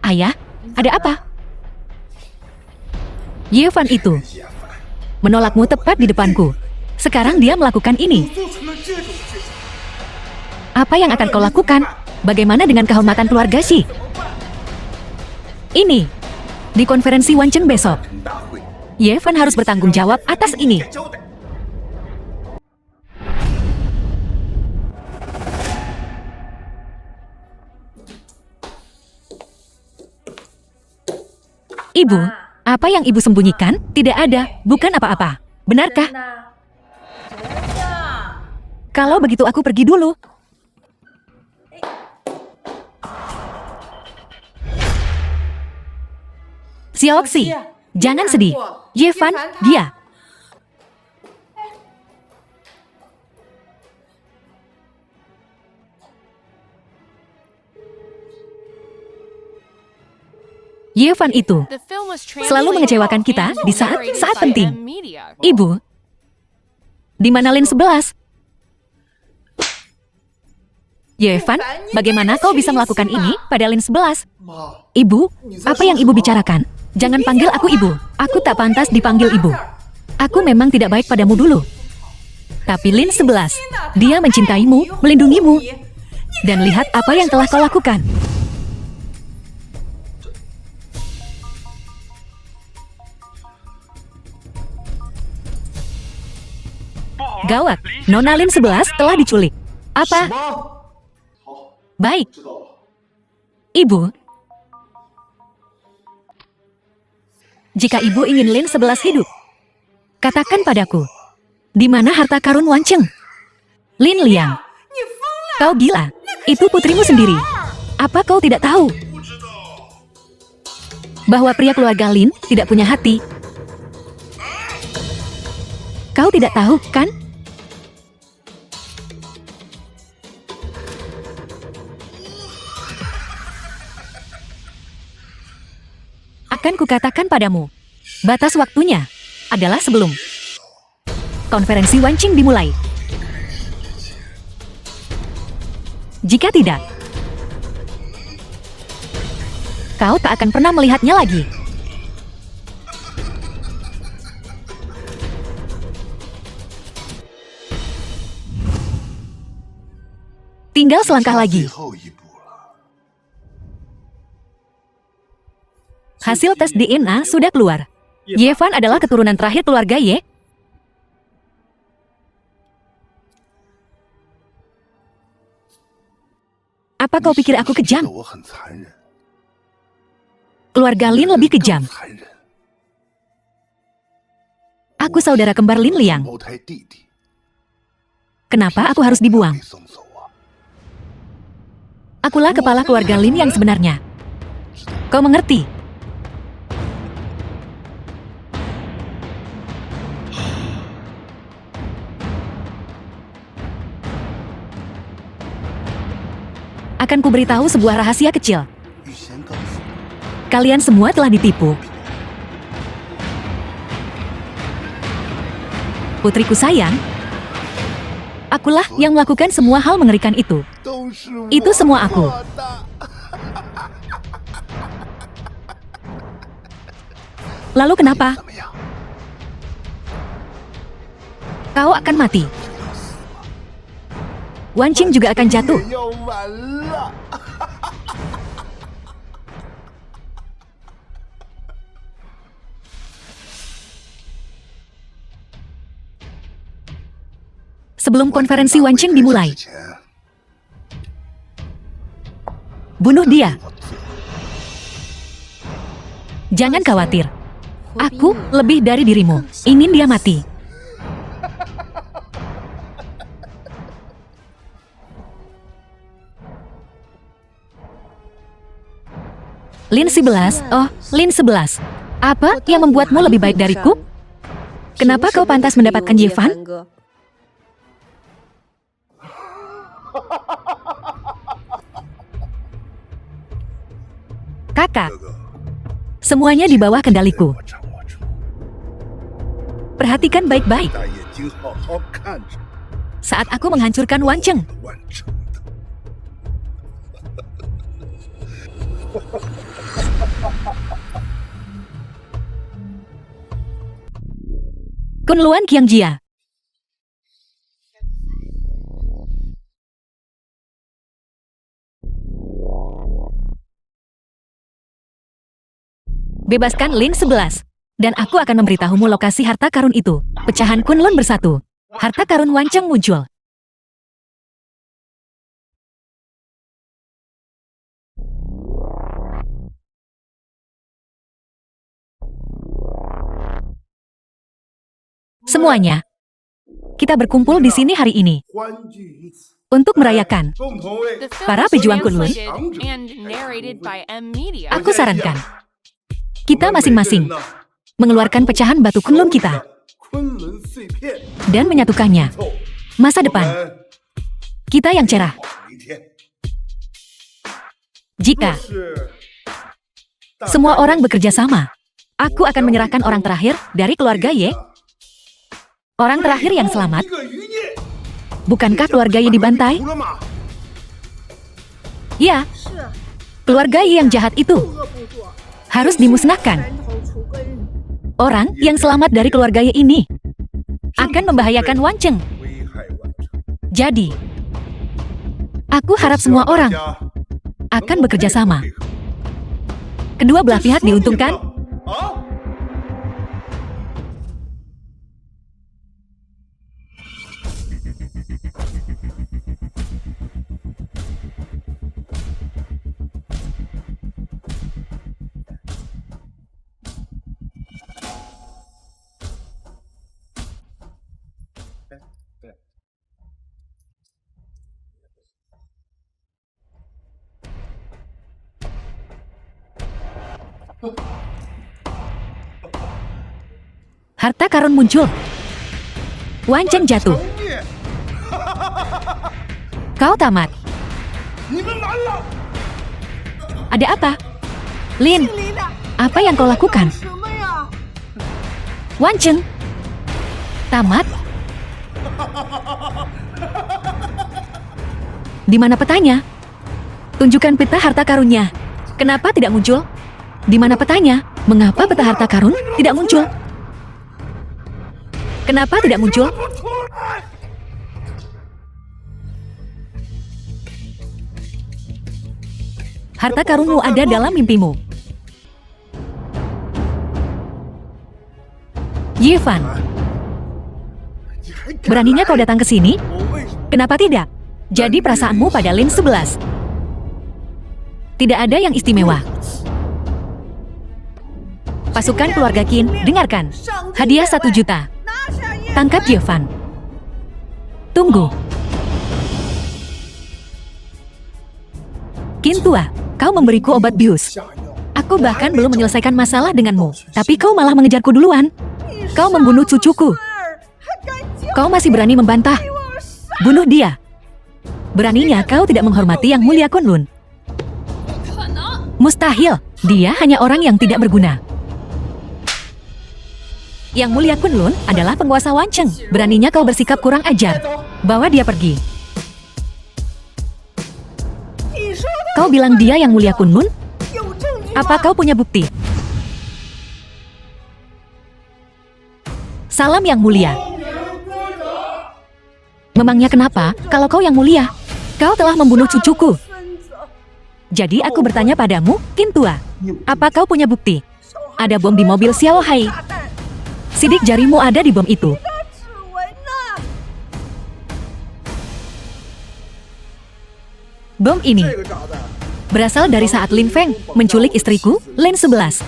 [SPEAKER 1] Ayah, ada apa? Yevan itu menolakmu tepat di depanku. Sekarang dia melakukan ini. Apa yang akan kau lakukan? Bagaimana dengan kehormatan keluarga Shi? Ini, di konferensi Wancheng besok, Yevan harus bertanggung jawab atas ini. Ibu, apa yang ibu sembunyikan? Tidak ada, bukan apa-apa. Benarkah? Kalau begitu aku pergi dulu. Xiaoxi, jangan sedih. Yevan, dia. Yevan itu selalu mengecewakan kita di saat penting. Ibu, di mana Lin 11? Yevan, bagaimana kau bisa melakukan ini pada Lin 11? Ibu, apa yang ibu bicarakan? Jangan panggil aku ibu. Aku tak pantas dipanggil ibu. Aku memang tidak baik padamu dulu. Tapi Lin 11, dia mencintaimu, melindungimu. Dan lihat apa yang telah kau lakukan. Gawat, Nona Lin 11 telah diculik. Apa? Baik. Ibu. Jika ibu ingin Lin 11 hidup, katakan padaku, di mana harta karun Wancheng? Lin Liang, kau gila. Itu putrimu sendiri. Apa kau tidak tahu bahwa pria keluarga Lin tidak punya hati? Kau tidak tahu, kan? Akan kukatakan padamu, batas waktunya adalah sebelum konferensi Wancheng dimulai. Jika tidak, kau tak akan pernah melihatnya lagi. Tinggal selangkah lagi. Hasil tes DNA sudah keluar. Yevan adalah keturunan terakhir keluarga Ye. Apa kau pikir aku kejam? Keluarga Lin lebih kejam. Aku saudara kembar Lin Liang. Kenapa aku harus dibuang? Akulah kepala keluarga Lin yang sebenarnya. Kau mengerti? Akan kuberitahu sebuah rahasia kecil. Kalian semua telah ditipu. Putriku sayang, akulah yang melakukan semua hal mengerikan itu. Itu semua aku. Lalu kenapa? Kau akan mati. Wancheng juga akan jatuh. Sebelum konferensi Wancheng dimulai, bunuh dia. Jangan khawatir. Aku lebih dari dirimu. Ingin dia mati. Lin 11, oh, Lin 11. Apa yang membuatmu lebih baik dariku? Kenapa kau pantas mendapatkan Yevan? Kakak, semuanya di bawah kendaliku. Perhatikan baik-baik. Saat aku menghancurkan Wancheng, Kunluan Qiangjia. Bebaskan Lin 11. Dan aku akan memberitahumu lokasi harta karun itu. Pecahan Kunlun bersatu. Harta karun Wancheng muncul. Semuanya. Kita berkumpul di sini hari ini untuk merayakan para pejuang Kunlun. Aku sarankan kita masing-masing mengeluarkan pecahan batu Kunlun kita dan menyatukannya. Masa depan kita yang cerah. Jika Semua orang bekerja sama. Aku akan menyerahkan orang terakhir dari keluarga Ye. Orang terakhir yang selamat. Bukankah keluarga Ye dibantai? Ya,
[SPEAKER 2] 是啊，
[SPEAKER 1] keluarga Ye yang jahat itu
[SPEAKER 2] 恶部落
[SPEAKER 1] harus dimusnahkan.
[SPEAKER 2] 源头除根。
[SPEAKER 1] Orang yang selamat dari keluarga Ye ini akan membahayakan Wancheng. Jadi, aku harap semua orang akan bekerja sama. Kedua belah pihak diuntungkan. Harta karun muncul. Wancheng jatuh. Kau tamat. Ada apa? Lin,
[SPEAKER 2] 林的
[SPEAKER 1] apa yang kau lakukan?
[SPEAKER 2] 什么呀？
[SPEAKER 1] Wancheng. Tamat. Di mana petanya? Tunjukkan peta harta karunnya. Kenapa tidak muncul? Di mana petanya? Mengapa peta harta karun tidak muncul? Kenapa tidak muncul? Harta karunmu ada dalam mimpimu. Yevan, beraninya kau datang ke sini? Kenapa tidak? Jadi perasaanmu pada Lin 11. Tidak ada yang istimewa. Pasukan keluarga Qin, dengarkan. Hadiah 1 juta.
[SPEAKER 2] 拿下叶
[SPEAKER 1] Tangkap Yevan. Tunggu. Qin tua, kau memberiku obat bius. Aku bahkan belum menyelesaikan masalah denganmu, tapi kau malah mengejarku duluan. Kau membunuh cucuku.
[SPEAKER 2] 还敢叫
[SPEAKER 1] Kau masih berani membantah.
[SPEAKER 2] 我杀？
[SPEAKER 1] Bunuh dia. Beraninya kau tidak menghormati Yang Mulia Kunlun.
[SPEAKER 2] 不可能！
[SPEAKER 1] Mustahil. Dia hanya orang yang tidak berguna. Yang Mulia Kunlun adalah penguasa Wancheng. Beraninya kau bersikap kurang ajar. Bawa dia pergi.
[SPEAKER 2] 你说的
[SPEAKER 1] Kau bilang dia Yang Mulia Kunlun?
[SPEAKER 2] 有证据吗？
[SPEAKER 1] Apa kau punya bukti? Salam Yang Mulia. Memangnya kenapa kalau kau Yang Mulia? Kau telah membunuh cucuku.
[SPEAKER 2] 孙子，
[SPEAKER 1] Jadi aku bertanya padamu, Qin tua. Apa kau punya bukti?
[SPEAKER 2] 手还
[SPEAKER 1] Ada bom di mobil Xiao Hai.
[SPEAKER 2] 炸弹，
[SPEAKER 1] Sidik jarimu ada di bom itu.
[SPEAKER 2] 他指纹呢？
[SPEAKER 1] Bom ini berasal dari saat Lin Feng menculik istriku, Lin 11.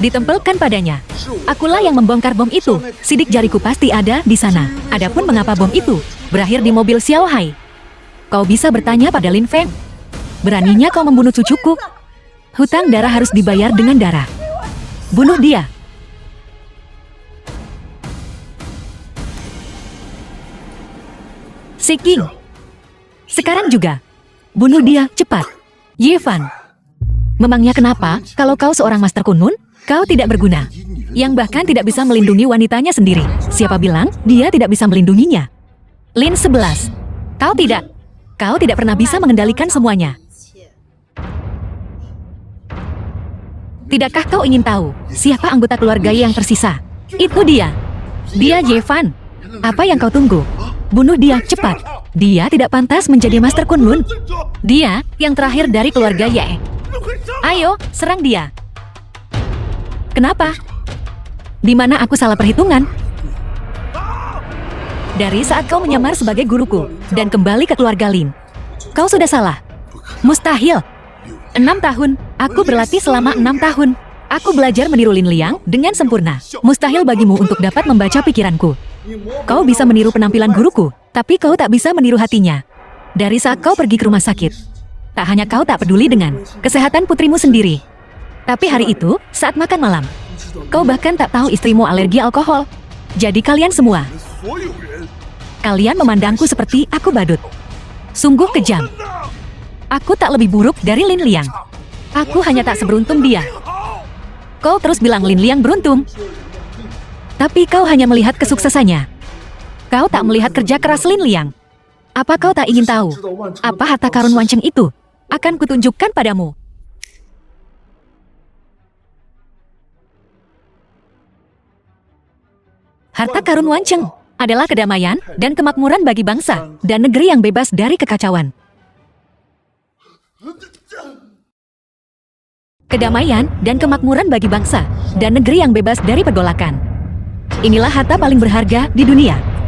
[SPEAKER 1] Ditempelkan padanya. Akulah yang membongkar bom itu. Sidik jariku pasti ada di sana. Adapun mengapa bom itu berakhir di mobil Xiao Hai, kau bisa bertanya pada Lin Feng. Beraninya kau membunuh cucuku. Hutang darah harus dibayar dengan darah. Bunuh dia. Si King. Sekarang juga. Bunuh dia, cepat. Yevan. Memangnya kenapa, kalau kau seorang Master Kunlun, kau tidak berguna. Yang bahkan tidak bisa melindungi wanitanya sendiri. Siapa bilang dia tidak bisa melindunginya? Lin 11. Kau tidak. Kau tidak pernah bisa mengendalikan semuanya. Tidakkah kau ingin tahu siapa anggota keluarga yang tersisa? Itu dia. Dia Yevan. Apa yang kau tunggu? Bunuh dia, cepat. Dia tidak pantas menjadi Master Kunlun. Dia yang terakhir dari keluarga Ye. Ayo, serang dia. Kenapa? Di mana aku salah perhitungan? Dari saat kau menyamar sebagai guruku dan kembali ke keluarga Lin, kau sudah salah. Mustahil. 6 tahun. Aku berlatih selama 6 tahun. Aku belajar meniru Lin Liang dengan sempurna. Mustahil bagimu untuk dapat membaca pikiranku. Kau bisa meniru penampilan guruku, tapi kau tak bisa meniru hatinya. Dari saat kau pergi ke rumah sakit, tak hanya kau tak peduli dengan kesehatan putrimu sendiri, tapi hari itu, saat makan malam, kau bahkan tak tahu istrimu alergi alkohol. Jadi kalian semua, kalian memandangku seperti aku badut. Sungguh kejam. Aku tak lebih buruk dari Lin Liang. Aku hanya tak seberuntung dia. Kau terus bilang Lin Liang beruntung. Tapi kau hanya melihat kesuksesannya. Kau tak melihat kerja keras Lin Liang. Apa kau tak ingin tahu apa harta karun Wanceng itu? Akan kutunjukkan padamu. Harta karun Wanceng adalah kedamaian dan kemakmuran bagi bangsa dan negeri yang bebas dari kekacauan. Kedamaian dan kemakmuran bagi bangsa dan negeri yang bebas dari pergolakan. Inilah harta paling berharga di dunia.